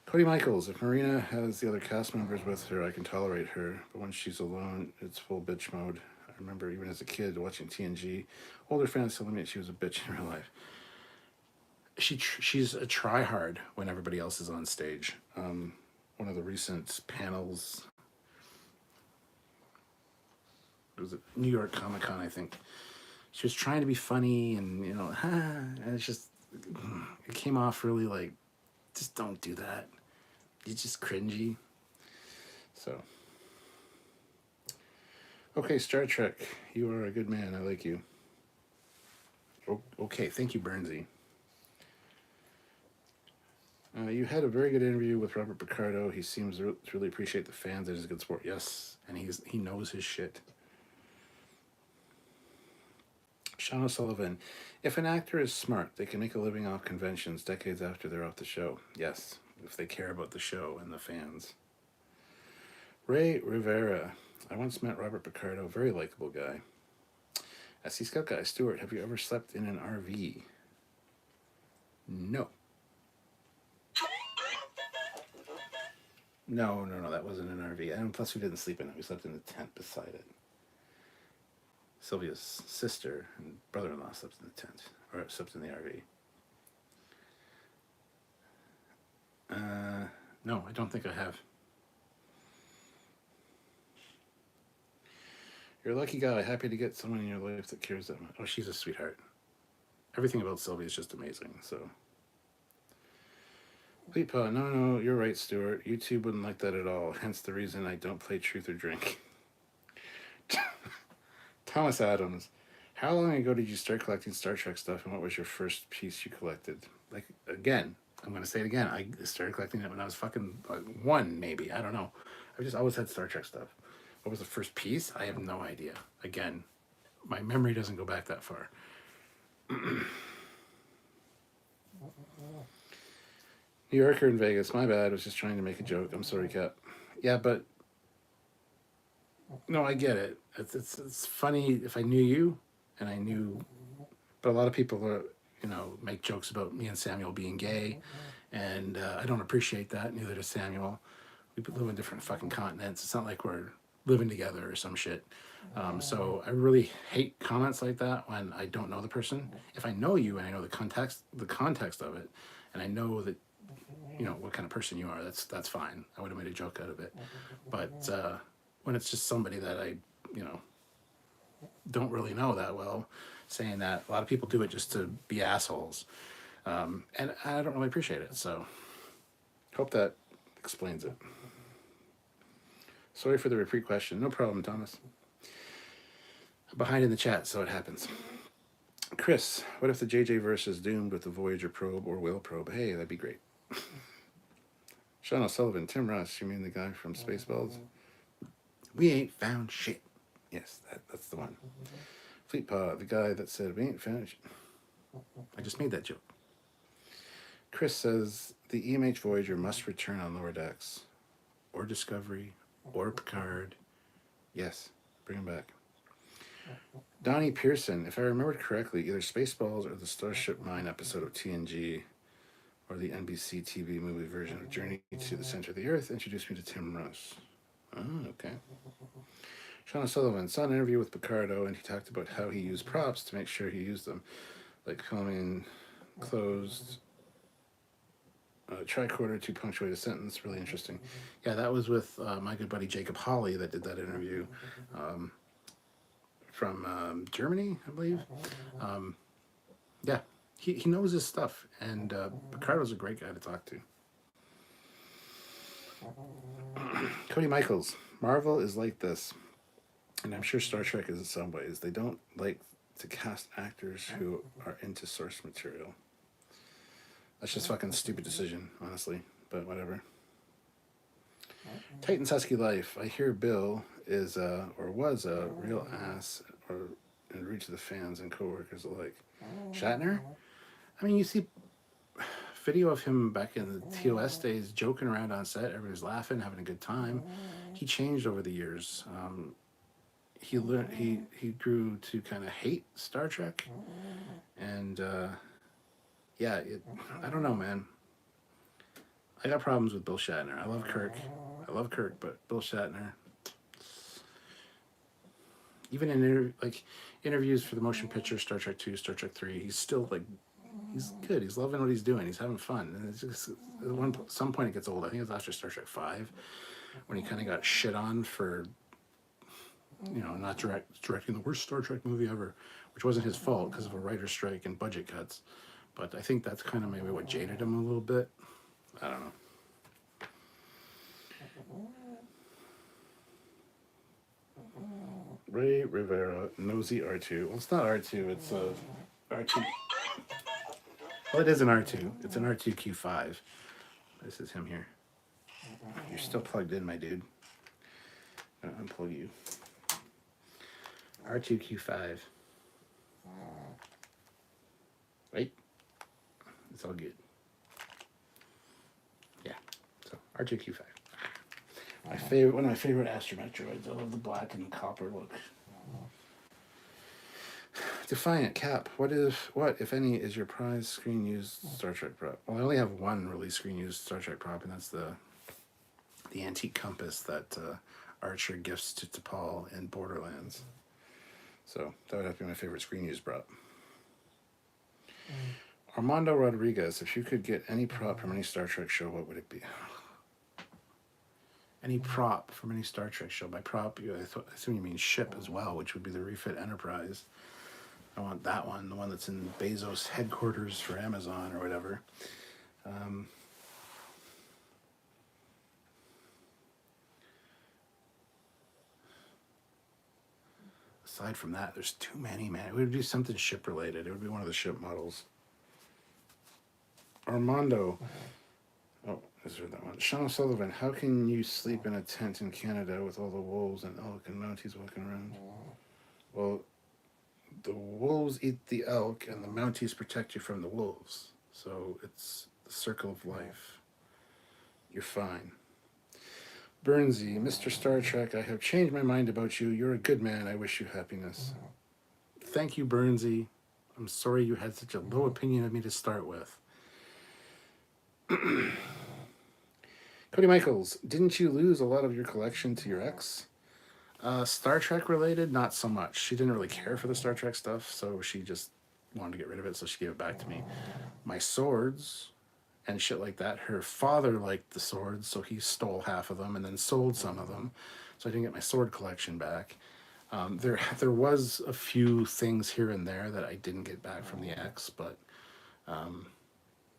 Cody Michaels, if Marina has the other cast members with her, I can tolerate her, but when she's alone, it's full bitch mode. I remember even as a kid watching TNG, older fans telling me that she was a bitch in real life. She's a try-hard when everybody else is on stage. One of the recent panels, was it New York Comic Con, I think. She was trying to be funny and, you know, and it's just, it came off really like, just don't do that. It's just cringy. So. Okay, Star Trek, you are a good man. I like you. Okay, thank you, Burnsy. You had a very good interview with Robert Picardo. He seems to really appreciate the fans and is a good sport. Yes, and he knows his shit. Sean O'Sullivan, if an actor is smart, they can make a living off conventions decades after they're off the show. Yes, if they care about the show and the fans. Ray Rivera, I once met Robert Picardo, very likable guy. SC Scout Guy, Stuart, have you ever slept in an RV? No. No, no, no, that wasn't an RV. And plus, we didn't sleep in it. We slept in the tent beside it. Sylvia's sister and brother-in-law slept in the tent, or slept in the RV. No, I don't think I have. You're a lucky guy. Happy to get someone in your life that cares that much. Oh, she's a sweetheart. Everything about Sylvia is just amazing. So, Leepa, no, no, you're right, Stuart. YouTube wouldn't like that at all. Hence the reason I don't play Truth or Drink. Thomas Adams, how long ago did you start collecting Star Trek stuff, and what was your first piece you collected? Like, again, I'm going to say it again. I started collecting it when I was fucking one, maybe. I don't know. I've just always had Star Trek stuff. What was the first piece? I have no idea. Again, my memory doesn't go back that far. New Yorker in Vegas. My bad. I was just trying to make a joke. I'm sorry, Cap. Yeah, but no, I get it. It's funny if I knew you, and I knew, but a lot of people are, make jokes about me and Samuel being gay, and I don't appreciate that. Neither does Samuel. We live in different fucking continents. It's not like we're living together or some shit. So I really hate comments like that when I don't know the person. If I know you and I know the context of it, and I know that what kind of person you are, that's fine. I would have made a joke out of it. But when it's just somebody that I don't really know that well, saying that, a lot of people do it just to be assholes, and I don't really appreciate it. So hope that explains it. Sorry for the repeat question. No problem, Thomas. I'm behind in the chat, so it happens. Chris, what if the JJ verse is doomed with the Voyager probe or Whale probe? Hey, that'd be great. Sean O'Sullivan, Tim Ross, you mean the guy from Spaceballs? We ain't found shit. Yes, that's the one. Fleetpaw, the guy that said we ain't found shit. I just made that joke. Chris says the EMH Voyager must return on lower decks, or Discovery, or Picard. Yes, bring him back. Donnie Pearson, if I remembered correctly, either Spaceballs or the Starship Mine episode of TNG, or the NBC TV movie version of Journey to the Center of the Earth, introduced me to Tim Russ. Oh, okay. Sean O'Sullivan saw an interview with Picardo, and he talked about how he used props to make sure he used them, like filming closed tricorder to punctuate a sentence. Really interesting. Yeah, that was with my good buddy Jacob Hawley that did that interview from Germany, I believe. Yeah, he knows his stuff, and Picardo's a great guy to talk to. Cody Michaels, Marvel is like this, and I'm sure Star Trek is in some ways. They don't like to cast actors who are into source material. That's just fucking stupid decision, honestly, but whatever. Titan's Husky Life. I hear Bill is or was a real ass and rude to the fans and coworkers alike. Shatner? I mean, you see video of him back in the TOS days, joking around on set. Everybody's laughing, having a good time. He changed over the years. He learned. He grew to kind of hate Star Trek, and yeah, I don't know, man. I got problems with Bill Shatner. I love Kirk, but Bill Shatner. Even in interviews for the motion picture Star Trek 2, Star Trek 3, he's still he's good. He's loving what he's doing. He's having fun. And it's just at some point it gets old. I think it was after Star Trek 5 when he kind of got shit on for not directing the worst Star Trek movie ever, which wasn't his fault because of a writer's strike and budget cuts. But I think that's kind of maybe what jaded him a little bit. I don't know. Ray Rivera, Nosy R2. Well, it's not R2, it's R2. Well, it is an R2. It's an R2Q5. This is him here. You're still plugged in, my dude. I'm gonna unplug you. R2Q5. Right? It's all good. Yeah. So R2Q5. One of my favorite astromech droids. I love the black and copper look. Defiant Cap. What, if any, is your prize screen used Star Trek prop? Well, I only have one release screen used Star Trek prop, and that's the the antique compass that Archer gifts to T'Pol in Borderlands. So that would have to be my favorite screen use prop. Armando Rodriguez, if you could get any prop from any Star Trek show, what would it be? Any prop from any Star Trek show. By prop, I assume you mean ship as well, which would be the refit Enterprise. I want that one, the one that's in Bezos headquarters for Amazon or whatever. Aside from that, there's too many, man. It would be something ship related. It would be one of the ship models. Armando. Oh, is there that one? Sean Sullivan, how can you sleep in a tent in Canada with all the wolves and elk and mounties walking around? Well, the wolves eat the elk and the mounties protect you from the wolves. So it's the circle of life. You're fine. Burnsy, Mr. Star Trek, I have changed my mind about you. You're a good man. I wish you happiness. Thank you, Burnsy. I'm sorry you had such a low opinion of me to start with. Cody Michaels, didn't you lose a lot of your collection to your ex? Star Trek related, not so much. She didn't really care for the Star Trek stuff, so she just wanted to get rid of it, so she gave it back to me. My swords and shit like that, her father liked the swords, so he stole half of them and then sold some of them, so I didn't get my sword collection back. There was a few things here and there that I didn't get back from the ex, but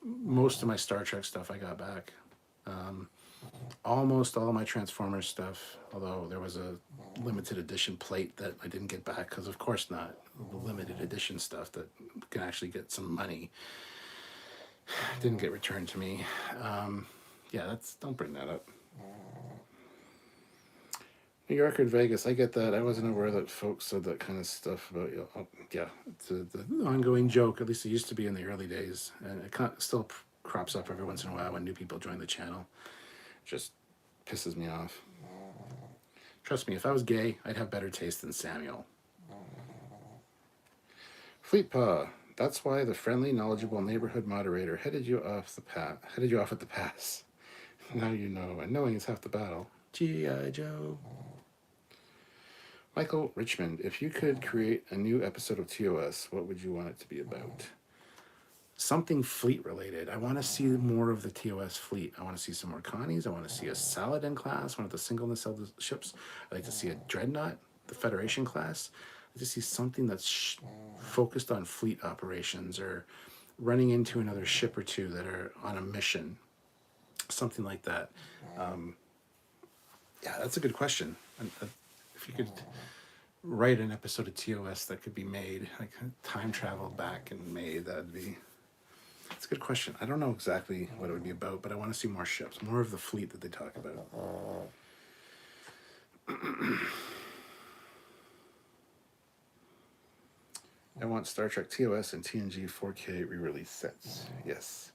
most of my Star Trek stuff I got back. Almost all of my Transformers stuff, although there was a limited edition plate that I didn't get back, because of course not. The limited edition stuff that can actually get some money didn't get returned to me. Yeah, don't bring that up. New York or Vegas, I get that. I wasn't aware that folks said that kind of stuff about you. Oh, yeah, it's the ongoing joke. At least it used to be in the early days, and it still crops up every once in a while when new people join the channel. Just pisses me off. Trust me, if I was gay, I'd have better taste than Samuel. Fleetpaw, that's why the friendly, knowledgeable neighborhood moderator headed you off at the pass. Now you know, and knowing is half the battle. G.I. Joe. Michael Richmond, if you could create a new episode of TOS, what would you want it to be about? Something fleet related. I want to see more of the TOS fleet. I want to see some more Connies. I want to see a Saladin class, one of the single nacelle ships. I'd like to see a Dreadnought, the Federation class. I'd like to see something that's focused on fleet operations or running into another ship or two that are on a mission. Something like that. Yeah, that's a good question. If you could write an episode of TOS that could be made, like time travel back and made, that's a good question. I don't know exactly what it would be about, but I want to see more ships, more of the fleet that they talk about. I want Star Trek TOS and TNG 4K re-release sets. Yes.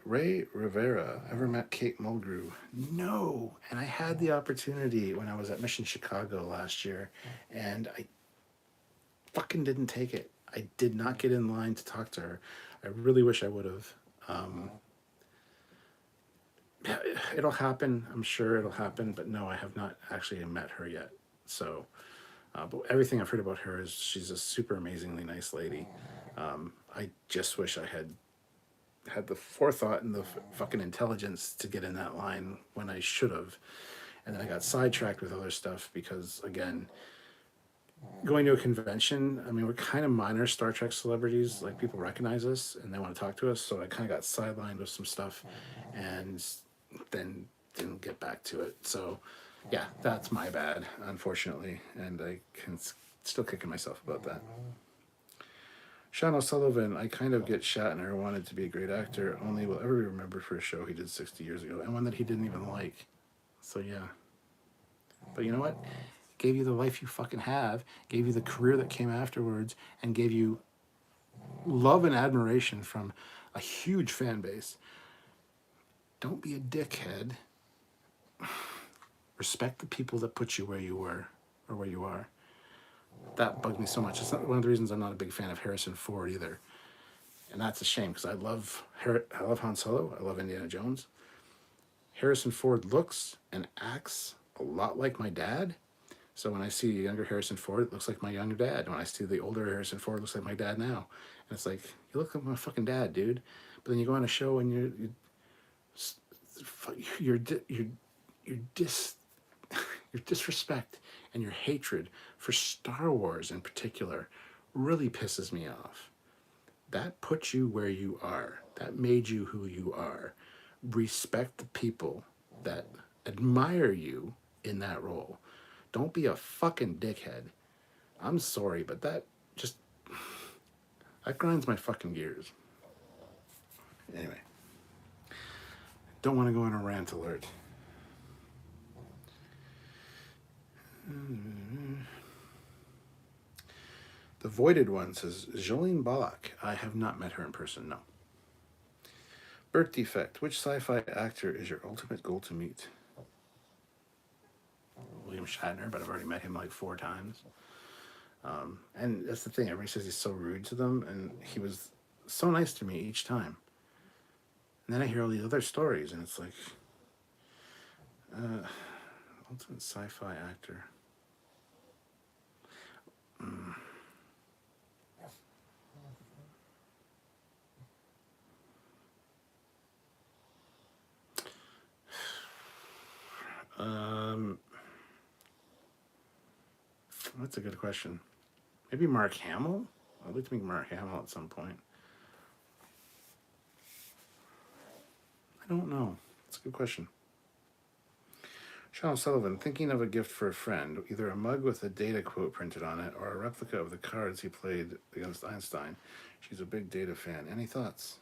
Ray Rivera, ever met Kate Mulgrew? No. And I had the opportunity when I was at Mission Chicago last year, and I fucking didn't take it. I did not get in line to talk to her. I really wish I would have. It'll happen. I'm sure it'll happen. But no, I have not actually met her yet. So, but everything I've heard about her is she's a super amazingly nice lady. I just wish I had the forethought and the fucking intelligence to get in that line when I should have. And then I got sidetracked with other stuff because, again, going to a convention, I mean, we're kind of minor Star Trek celebrities. Like, people recognize us and they want to talk to us. So I kind of got sidelined with some stuff and then didn't get back to it. So, yeah, that's my bad, unfortunately. And I can still kicking myself about that. Sean O'Sullivan, I kind of get Shatner wanted to be a great actor, only will ever be remembered for a show he did 60 years ago, and one that he didn't even like. So, yeah. But you know what? Gave you the life you fucking have, gave you the career that came afterwards, and gave you love and admiration from a huge fan base. Don't be a dickhead. Respect the people that put you where you were, or where you are. That bugged me so much. It's not one of the reasons I'm not a big fan of Harrison Ford either. And that's a shame, because I love Han Solo. I love Indiana Jones. Harrison Ford looks and acts a lot like my dad. So when I see a younger Harrison Ford, it looks like my younger dad. When I see the older Harrison Ford, it looks like my dad now. And it's like, you look like my fucking dad, dude. But then you go on a show and your your dis your disrespect and your hatred for Star Wars in particular really pisses me off. That put you where you are. That made you who you are. Respect the people that admire you in that role. Don't be a fucking dickhead. I'm sorry, but that grinds my fucking gears. Anyway, don't want to go on a rant alert. The Voided One says, Jolene Balak. I have not met her in person, no. Birth Defect. Which sci-fi actor is your ultimate goal to meet? William Shatner, but I've already met him like 4 times. And that's the thing. Everybody says he's so rude to them, and he was so nice to me each time. And then I hear all these other stories, and it's like, ultimate sci-fi actor. That's a good question. Maybe Mark Hamill? I'd like to meet Mark Hamill at some point. I don't know. That's a good question. Sean Sullivan, thinking of a gift for a friend, either a mug with a Data quote printed on it or a replica of the cards he played against Einstein. She's a big Data fan. Any thoughts?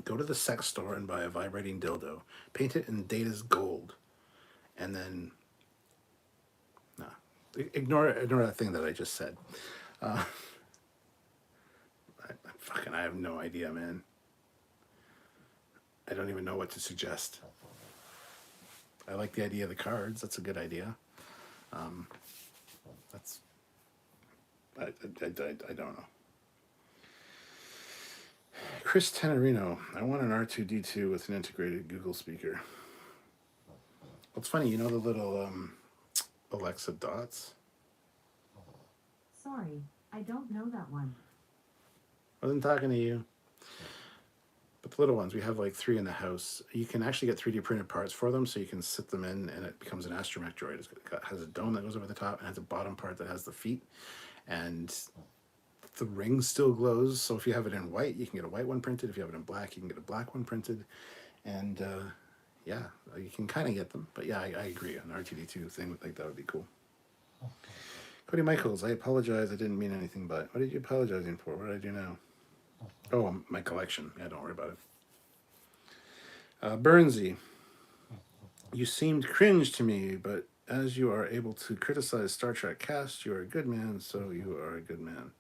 Go to the sex store and buy a vibrating dildo. Paint it in Data's gold. And then... No. Ignore that thing that I just said. I have no idea, man. I don't even know what to suggest. I like the idea of the cards. That's a good idea. I don't know. Chris Tenorino, I want an R2-D2 with an integrated Google speaker. Well, it's funny, you know the little Alexa dots? Sorry, I don't know that one. I wasn't talking to you. But the little ones, we have like 3 in the house. You can actually get 3D printed parts for them, so you can sit them in and it becomes an astromech droid. It has a dome that goes over the top and has a bottom part that has the feet. And the ring still glows, so if you have it in white, you can get a white one printed. If you have it in black, you can get a black one printed. And yeah, you can kind of get them. But yeah, I agree. An R2D2 thing like that would be cool. Cody Michaels, I apologize. I didn't mean anything, but what are you apologizing for? What did I do now? Oh, my collection. Yeah, don't worry about it. Burnsy, you seemed cringe to me, but as you are able to criticize Star Trek cast, you are a good man, so you are a good man.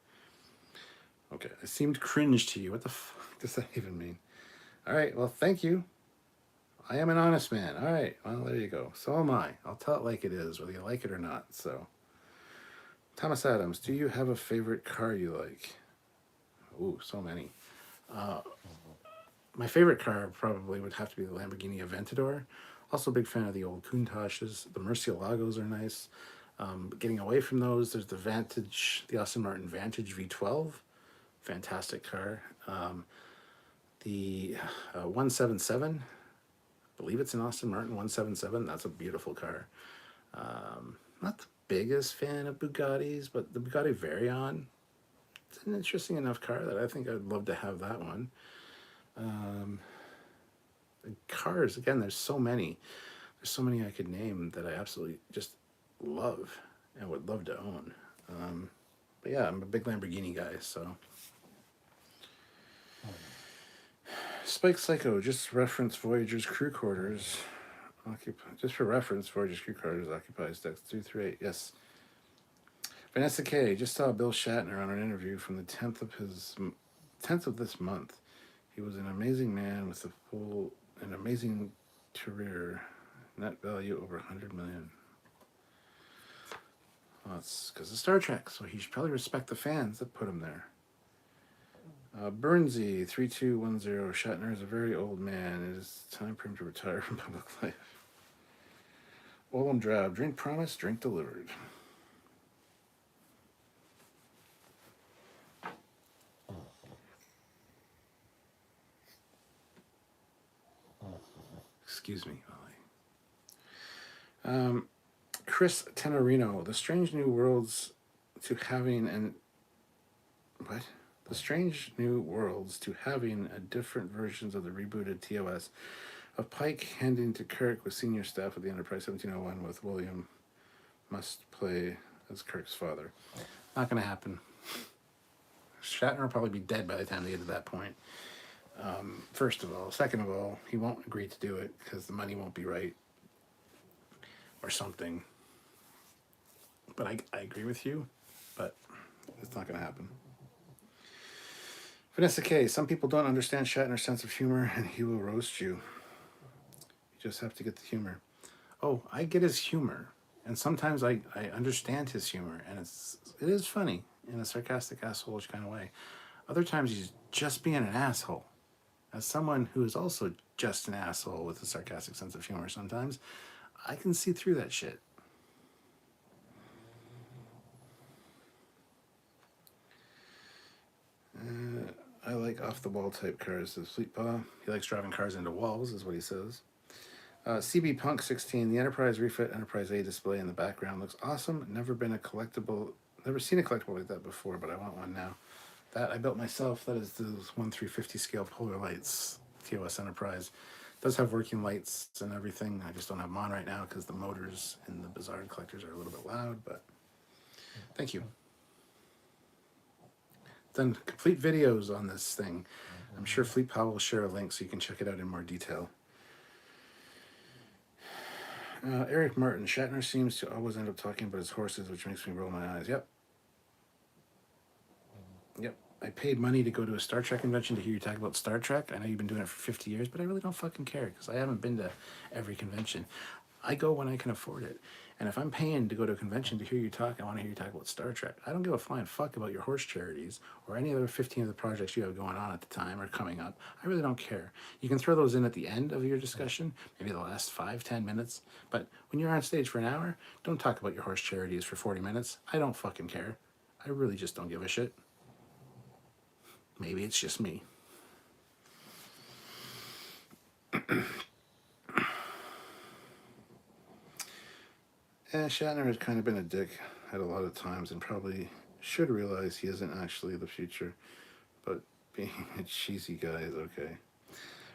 Okay, I seemed cringe to you. What the fuck does that even mean? All right, well, thank you. I am an honest man. All right, well, there you go. So am I. I'll tell it like it is, whether you like it or not. So, Thomas Adams, do you have a favorite car you like? Ooh, so many. My favorite car probably would have to be the Lamborghini Aventador. Also a big fan of the old Countaches. The Murcielagos are nice. Getting away from those, there's the Aston Martin Vantage V12. Fantastic car. The 177, I believe it's an Aston Martin 177. That's a beautiful car. Not the biggest fan of Bugattis, but the Bugatti Veyron, it's an interesting enough car that I think I'd love to have that one. Cars, again, there's so many. There's so many I could name that I absolutely just love and would love to own. But yeah, I'm a big Lamborghini guy, so. Spike Psycho, just reference Voyager's crew quarters. Just for reference, Voyager's crew quarters occupies decks 238. Yes. Vanessa K, just saw Bill Shatner on an interview from the 10th of this month. He was an amazing man with an amazing career. Net value over 100 million. Well, it's because of Star Trek, so he should probably respect the fans that put him there. Burnsy 3210. Shatner is a very old man. It is time for him to retire from public life. Olam Drab. Drink promised, drink delivered. Excuse me, Molly. Chris Tenorino. The Strange New Worlds to having an... What? The Strange New Worlds to having a different versions of the rebooted TOS of Pike handing to Kirk with senior staff of the Enterprise 1701 with William must play as Kirk's father. Not going to happen. Shatner will probably be dead by the time they get to that point. First of all. Second of all, he won't agree to do it because the money won't be right. Or something. But I agree with you, but it's not going to happen. Vanessa K. Some people don't understand Shatner's sense of humor, and he will roast you. You just have to get the humor. Oh, I get his humor. And sometimes I understand his humor, and it is funny in a sarcastic, asshole-ish kind of way. Other times he's just being an asshole. As someone who is also just an asshole with a sarcastic sense of humor sometimes, I can see through that shit. I like off-the-wall type cars, says Fleetpaw. He likes driving cars into walls, is what he says. CB Punk 16, the Enterprise refit Enterprise A display in the background looks awesome. Never seen a collectible like that before, but I want one now. That I built myself. That is those 1/350 scale polar lights, TOS Enterprise. It does have working lights and everything. I just don't have them on right now because the motors in the Bizarre collectors are a little bit loud, but thank you. Done complete videos on this thing. I'm sure Fleet Powell will share a link so you can check it out in more detail. Eric Martin. Shatner seems to always end up talking about his horses, which makes me roll my eyes. Yep. I paid money to go to a Star Trek convention to hear you talk about Star Trek. I know you've been doing it for 50 years, but I really don't fucking care because I haven't been to every convention. I go when I can afford it. And if I'm paying to go to a convention to hear you talk, I want to hear you talk about Star Trek. I don't give a flying fuck about your horse charities or any other 15 of the projects you have going on at the time or coming up. I really don't care. You can throw those in at the end of your discussion, maybe the last 5-10 minutes. But when you're on stage for an hour, don't talk about your horse charities for 40 minutes. I don't fucking care. I really just don't give a shit. Maybe it's just me. Shatner has kind of been a dick at a lot of times and probably should realize he isn't actually the future, but being a cheesy guy is okay.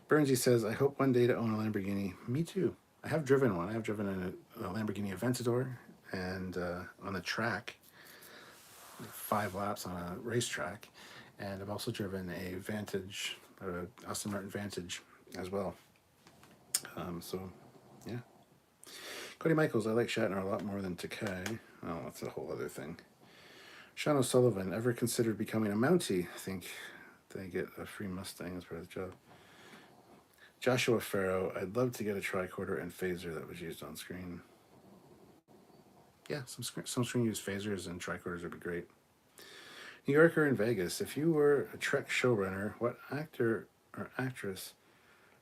Burnsy says, I hope one day to own a Lamborghini. Me too. I have driven one. I have driven a Lamborghini Aventador and on the track, 5 laps on a racetrack. And I've also driven a Vantage, Aston Martin Vantage as well. So, yeah. Cody Michaels, I like Shatner a lot more than Takei. Oh, that's a whole other thing. Sean O'Sullivan, ever considered becoming a Mountie? I think they get a free Mustang as part of the job. Joshua Farrow, I'd love to get a tricorder and phaser that was used on screen. Yeah, some screen used phasers and tricorders would be great. New Yorker in Vegas, if you were a Trek showrunner, what actor or actress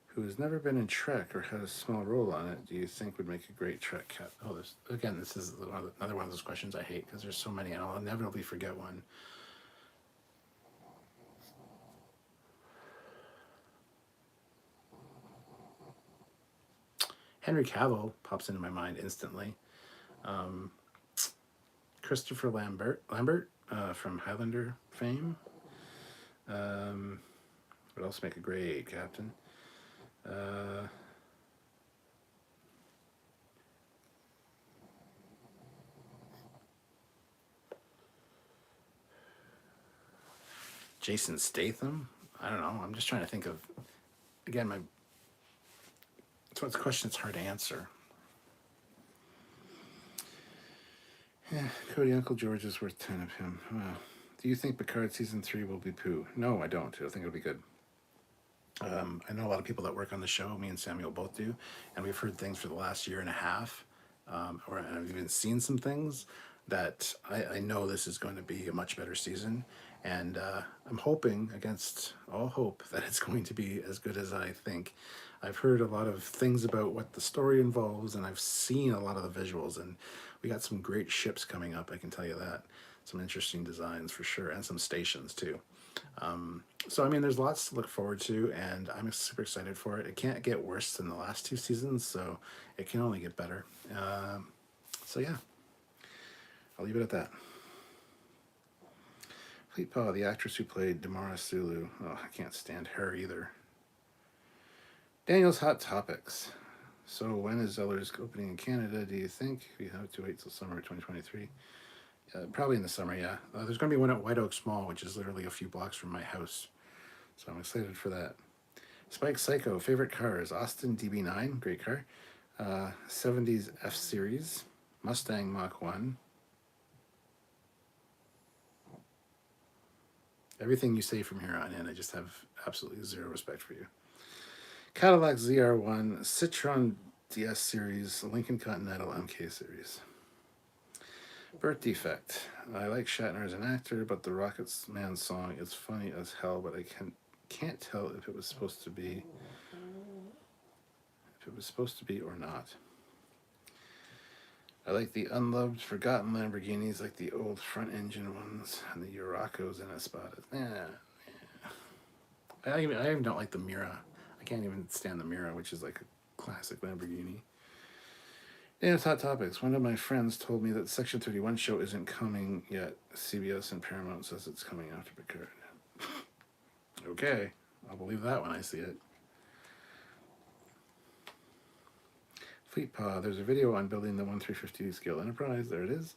who has never been in Trek or had a small role on it do you think would make a great Trek cat? Oh, this is another one of those questions I hate because there's so many and I'll inevitably forget one. Henry Cavill pops into my mind instantly. Christopher Lambert from Highlander fame. Would also make a great captain. Jason Statham? I don't know. I'm just trying to think of, again, it's a question that's hard to answer. Yeah, Cody, Uncle George is worth 10 of him. Wow. Do you think Picard Season 3 will be poo? No, I don't. I think it'll be good. I know a lot of people that work on the show. Me and Samuel both do. And we've heard things for the last year and a half. And I've even seen some things that I know this is going to be a much better season. And I'm hoping, against all hope, that it's going to be as good as I think. I've heard a lot of things about what the story involves, and I've seen a lot of the visuals, and we got some great ships coming up, I can tell you that. Some interesting designs for sure, and some stations too. So, I mean, there's lots to look forward to, and I'm super excited for it. It can't get worse than the last two seasons, so it can only get better. So, yeah, I'll leave it at that. Fleet Paw, the actress who played Damara Sulu. Oh, I can't stand her either. Daniel's Hot Topics. So when is Zeller's opening in Canada, do you think? We have to wait till summer 2023. Probably in the summer, yeah. There's going to be one at White Oaks Mall, which is literally a few blocks from my house. So I'm excited for that. Spike Psycho, favorite cars. Austin DB9, great car. 70s F-Series. Mustang Mach 1. Everything you say from here on in, I just have absolutely zero respect for you. Cadillac ZR1, Citroen DS Series, Lincoln Continental MK Series. Birth Defect. I like Shatner as an actor, but the Rockets Man song is funny as hell, but I can't tell if it was supposed to be or not. I like the unloved, forgotten Lamborghinis, like the old front engine ones, and the Uracos in a spot. Yeah. I even don't like the Mira. I can't even stand the Mira, which is like a classic Lamborghini. Dana's Hot Topics. One of my friends told me that the Section 31 show isn't coming yet. CBS and Paramount says it's coming after Picard. Okay, I'll believe that when I see it. Fleet Paw. There's a video on building the 1/350 scale Enterprise. There it is.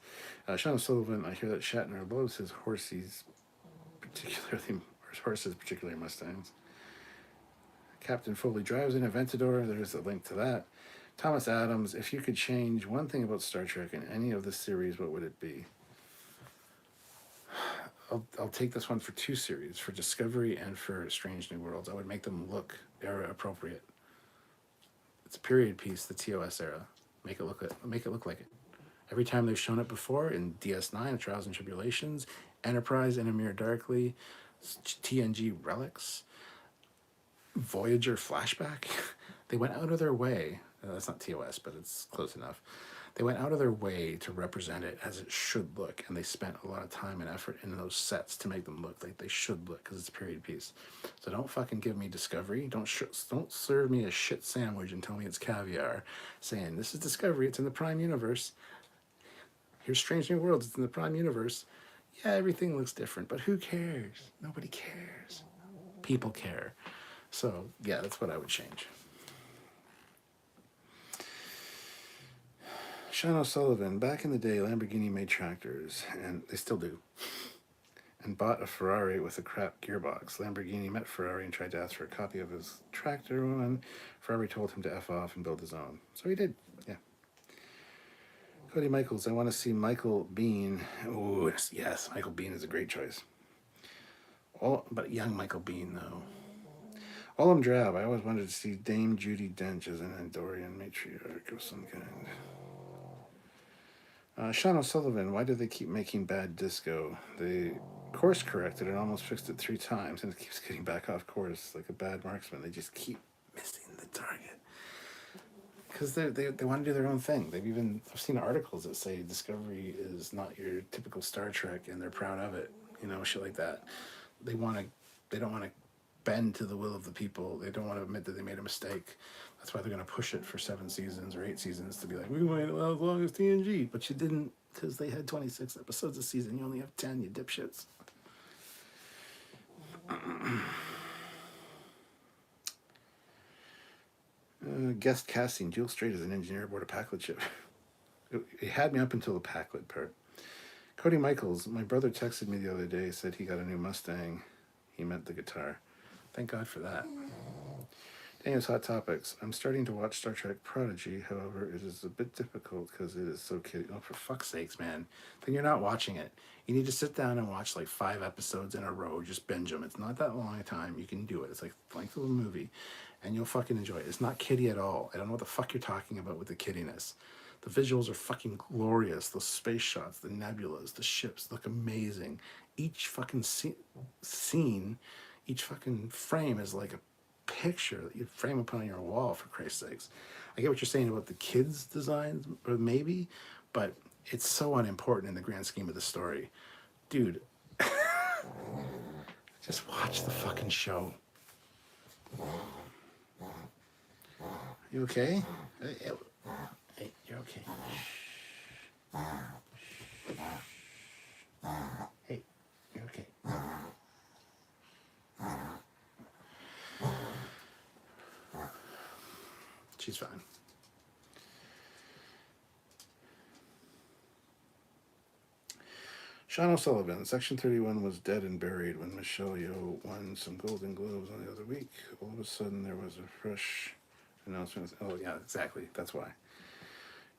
Sean Sullivan. I hear that Shatner loves his horses, particularly Mustangs. Captain Foley drives an Aventador. There's a link to that. Thomas Adams, if you could change one thing about Star Trek in any of the series, what would it be? I'll take this one for two series, for Discovery and for Strange New Worlds. I would make them look era appropriate. It's a period piece, the TOS era. Make it look like it. Every time they've shown it before in DS9, Trials and Tribulations, Enterprise, In a Mirror Darkly, TNG Relics, Voyager Flashback, they went out of their way. That's not TOS, but it's close enough. They went out of their way to represent it as it should look, and they spent a lot of time and effort in those sets to make them look like they should look, because it's a period piece. So don't fucking give me Discovery. Don't serve me a shit sandwich and tell me it's caviar, saying this is Discovery, it's in the Prime Universe. Here's Strange New Worlds, it's in the Prime Universe. Yeah, everything looks different, but who cares? Nobody cares. People care. So yeah, that's what I would change. Sean O'Sullivan, back in the day, Lamborghini made tractors, and they still do, and bought a Ferrari with a crap gearbox. Lamborghini met Ferrari and tried to ask for a copy of his tractor one. Ferrari told him to F off and build his own. So he did, yeah. Cody Michaels, I want to see Michael Biehn. Oh, yes, Michael Biehn is a great choice. But young Michael Biehn, though. All I'm drab. I always wanted to see Dame Judi Dench as an Andorian matriarch of some kind. Sean O'Sullivan, why do they keep making bad disco? They course corrected and almost fixed it 3 times, and it keeps getting back off course like a bad marksman. They just keep missing the target. Because they want to do their own thing. I've seen articles that say Discovery is not your typical Star Trek, and they're proud of it. You know, shit like that. They don't want to bend to the will of the people. They don't want to admit that they made a mistake. That's why they're going to push it for 7 seasons or 8 seasons to be like, we might as long as TNG, but you didn't, because they had 26 episodes a season. You only have 10, you dipshits. Guest casting, Jewel Strait as an engineer aboard a Packlet ship. It had me up until the Packlet part. Cody Michaels, my brother texted me the other day, said he got a new Mustang. He meant the guitar. Thank God for that. Daniel's Hot Topics. I'm starting to watch Star Trek Prodigy. However, it is a bit difficult because it is so kiddie. Oh, for fuck's sakes, man. Then you're not watching it. You need to sit down and watch like 5 episodes in a row. Just binge them. It's not that long a time. You can do it. It's like the length of a movie. And you'll fucking enjoy it. It's not kiddie at all. I don't know what the fuck you're talking about with the kiddiness. The visuals are fucking glorious. Those space shots, the nebulas, the ships look amazing. each fucking scene, each fucking frame is like a picture that you frame up on your wall, for Christ's sakes. I get what you're saying about the kids' designs, or maybe, but it's so unimportant in the grand scheme of the story. Dude, just watch the fucking show. You okay? Hey, you're okay. Hey, you're okay. She's fine. Sean O'Sullivan, Section 31 was dead and buried when Michelle Yeoh won some Golden Globes on the other week. All of a sudden, there was a fresh announcement. Oh, yeah, exactly. That's why.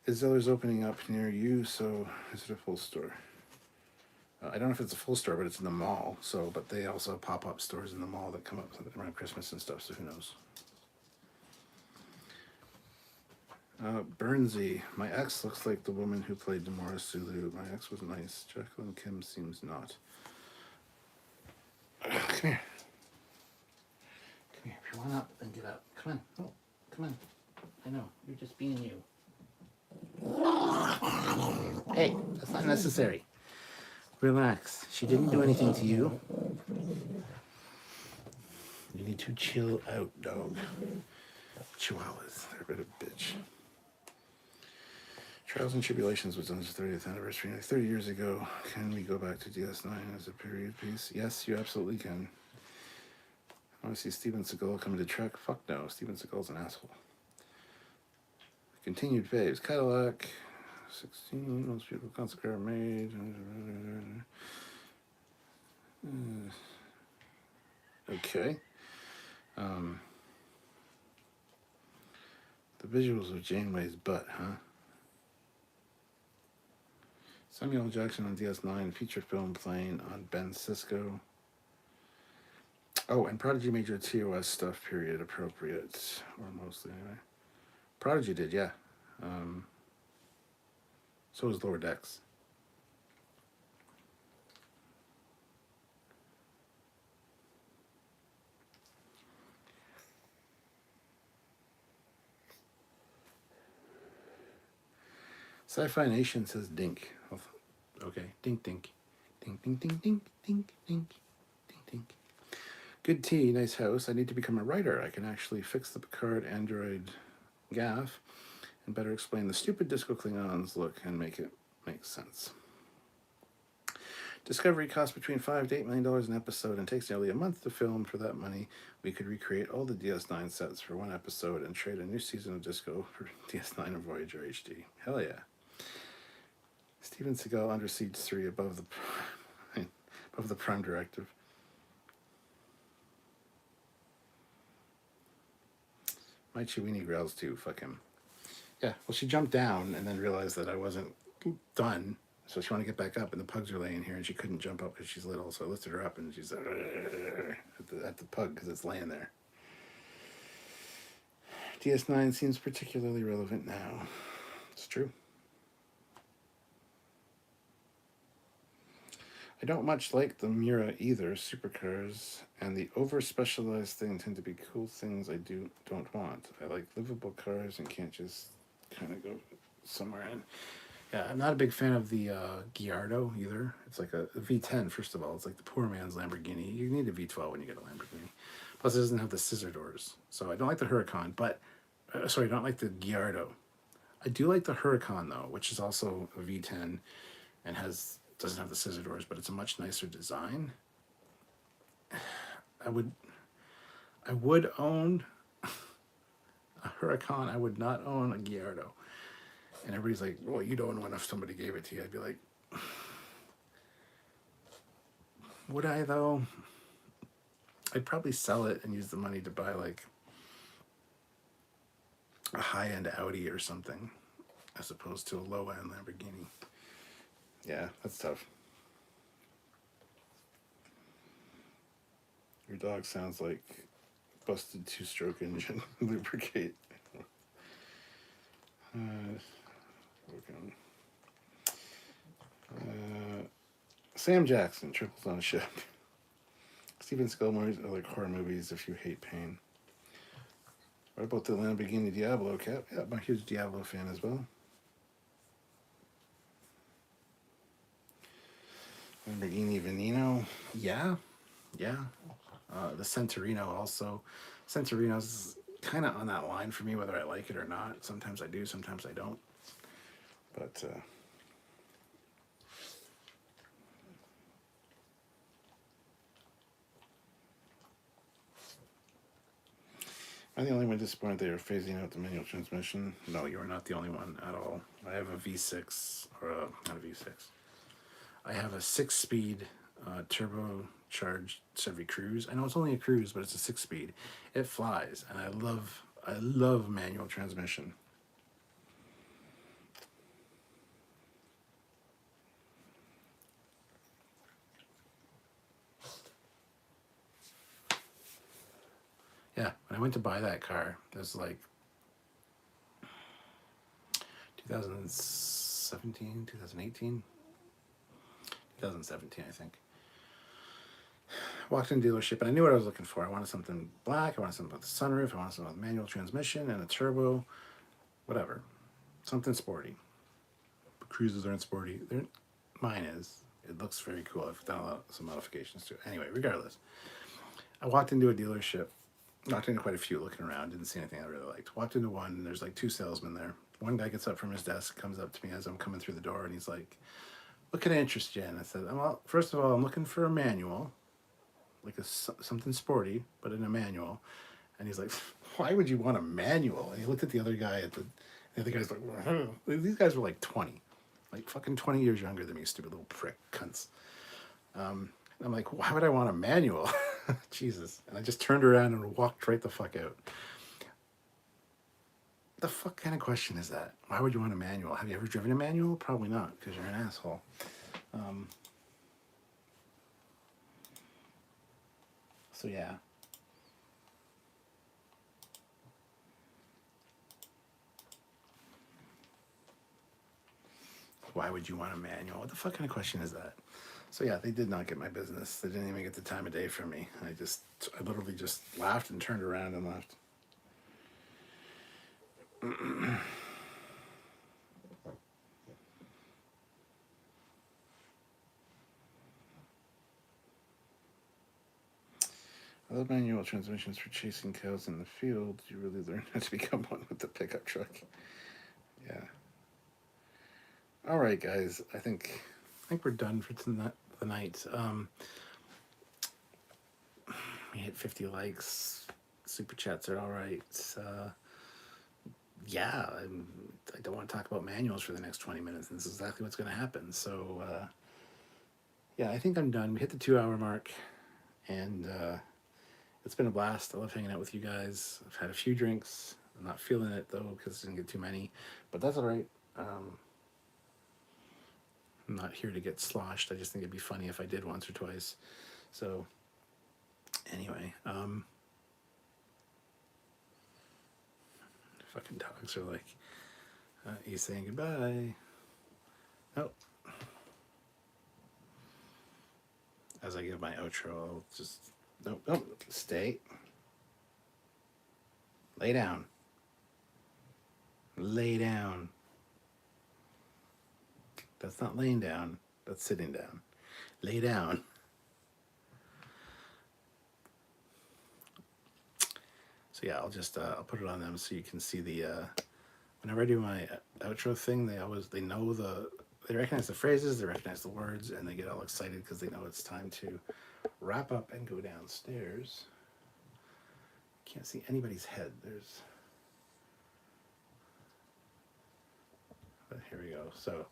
Is Zeller's opening up near you, so is it a full store? I don't know if it's a full store, but it's in the mall. So, but they also have pop-up stores in the mall that come up around Christmas and stuff, so who knows? Burnsy, my ex looks like the woman who played Demora Sulu. My ex was nice. Jacqueline Kim seems not. Come here. Come here. If you want up, then get up. Come on. Oh, come on. I know. You're just being you. Hey, that's not necessary. Relax. She didn't do anything to you. You need to chill out, dog. Chihuahuas. They're a bit of a bitch. Trials and Tribulations was on its 30th anniversary. 30 years ago, can we go back to DS9 as a period piece? Yes, you absolutely can. I want to see Steven Seagal coming to Trek. Fuck no, Steven Seagal's an asshole. Continued faves. Cadillac, 16, most beautiful concept car made. Okay. The visuals of Janeway's butt, huh? Samuel L. Jackson on DS9, feature film playing on Ben Sisko. Oh, and Prodigy made your TOS stuff, period, appropriate. Or mostly, anyway. Prodigy did, yeah. So was Lower Decks. Sci-Fi Nation says dink. Oh, okay, dink, dink. Dink, dink, dink, dink, dink, dink, dink, dink. Good tea, nice house. I need to become a writer. I can actually fix the Picard android gaff and better explain the stupid Disco Klingons look and make it make sense. Discovery costs between $5 to $8 million an episode and takes nearly a month to film. For that money, we could recreate all the DS9 sets for one episode and trade a new season of Disco for DS9 and Voyager HD. Hell yeah. Steven Seagal Under Siege 3 above the Prime Directive. My Chiweenie growls too, fuck him. Yeah, well, she jumped down and then realized that I wasn't done, so she wanted to get back up, and the pugs are laying here, and she couldn't jump up because she's little, so I lifted her up, and she's at the pug because it's laying there. DS9 seems particularly relevant now. It's true. I don't much like the Mura either. Supercars and the over-specialized thing tend to be cool things I don't want. I like livable cars and can't just kind of go somewhere in. Yeah, I'm not a big fan of the Gallardo either. It's like a V10, first of all. It's like the poor man's Lamborghini. You need a V12 when you get a Lamborghini. Plus, it doesn't have the scissor doors. So I don't like the Huracan, but... sorry, I don't like the Gallardo. I do like the Huracan, though, which is also a V10 and doesn't have the scissor doors, but it's a much nicer design. I would own a Huracan. I would not own a Gallardo. And everybody's like, well, you'd own one if somebody gave it to you. I'd be like, would I, though? I'd probably sell it and use the money to buy, like, a high-end Audi or something, as opposed to a low-end Lamborghini. Yeah, that's tough. Your dog sounds like busted two-stroke engine. Lubricate. Sam Jackson, Triples on a Ship. Steven Spielberg's other horror movies, If You Hate Pain. What about the Lamborghini Diablo, Cap? Yeah, I'm a huge Diablo fan as well. Lamborghini Veneno. Yeah. The Centurino also. Centurino's kind of on that line for me, whether I like it or not. Sometimes I do, sometimes I don't. But I'm the only one disappointed they are phasing out the manual transmission. No, you are not the only one at all. I have a V6, or not a V6. I have a 6-speed turbocharged Chevy Cruze. I know it's only a Cruze, but it's a 6-speed. It flies, and I love manual transmission. Yeah, when I went to buy that car, it was like 2017, 2018, 2017, I think. Walked in the dealership and I knew what I was looking for. I wanted something black, I wanted something with a sunroof, I wanted something with manual transmission and a turbo, whatever. Something sporty. But Cruzes aren't sporty. Mine is. It looks very cool. I've done some modifications to it. Anyway, regardless. I walked into a dealership, knocked into quite a few looking around, didn't see anything I really liked. Walked into one and there's like 2 salesmen there. One guy gets up from his desk, comes up to me as I'm coming through the door and he's like, "What can I interest you in?" I said, "Well, first of all, I'm looking for a manual. Like something sporty, but in a manual." And he's like, "Why would you want a manual?" And he looked at the other guy the other guy's like, these guys were like 20, like fucking 20 years younger than me, stupid little prick cunts. I'm like, why would I want a manual? Jesus. And I just turned around and walked right the fuck out. The fuck kind of question is that? Why would you want a manual? Have you ever driven a manual? Probably not, because you're an asshole. So yeah. Why would you want a manual? What the fuck kind of question is that? So yeah, they did not get my business. They didn't even get the time of day from me. I literally just laughed and turned around and left. I love manual transmissions for chasing cows in the field. You really learn how to become one with the pickup truck. Yeah. All right, guys. I think we're done for the night. We hit 50 likes. Super chats are all right. Yeah, I don't want to talk about manuals for the next 20 minutes. And this is exactly what's going to happen. So, yeah, I think I'm done. We hit the 2-hour mark, and it's been a blast. I love hanging out with you guys. I've had a few drinks. I'm not feeling it, though, because I didn't get too many. But that's all right. I'm not here to get sloshed. I just think it'd be funny if I did once or twice. So, anyway, fucking dogs are like, he's saying goodbye. Oh. As I give my outro, I'll just, nope, stay. Lay down. Lay down. That's not laying down, that's sitting down. Lay down. So yeah, I'll put it on them so you can see the, whenever I do my outro thing, they recognize the phrases, they recognize the words, and they get all excited because they know it's time to wrap up and go downstairs. Can't see anybody's head. But here we go. So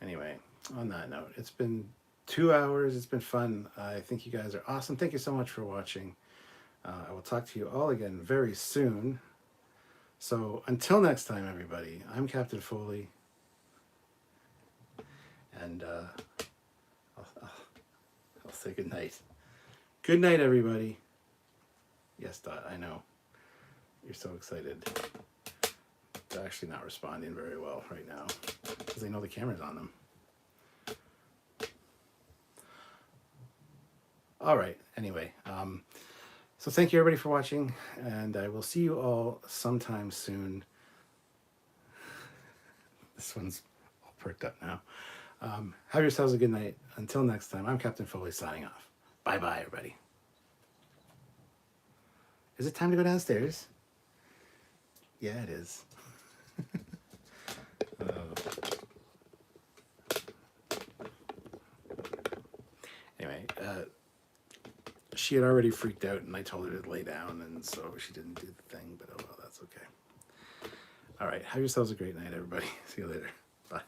anyway, on that note, it's been 2 hours. It's been fun. I think you guys are awesome. Thank you so much for watching. I will talk to you all again very soon. So until next time, everybody, I'm Captain Foley. And I'll say good night. Good night, everybody. Yes, Dot, I know. You're so excited. They're actually not responding very well right now because they know the camera's on them. All right. Anyway, so thank you everybody for watching, and I will see you all sometime soon. This one's all perked up now. Have yourselves a good night. Until next time, I'm Captain Foley signing off. Bye-bye, everybody. Is it time to go downstairs? Yeah, it is. Anyway, she had already freaked out, and I told her to lay down, and so she didn't do the thing, but oh well, that's okay. All right, have yourselves a great night, everybody. See you later. Bye.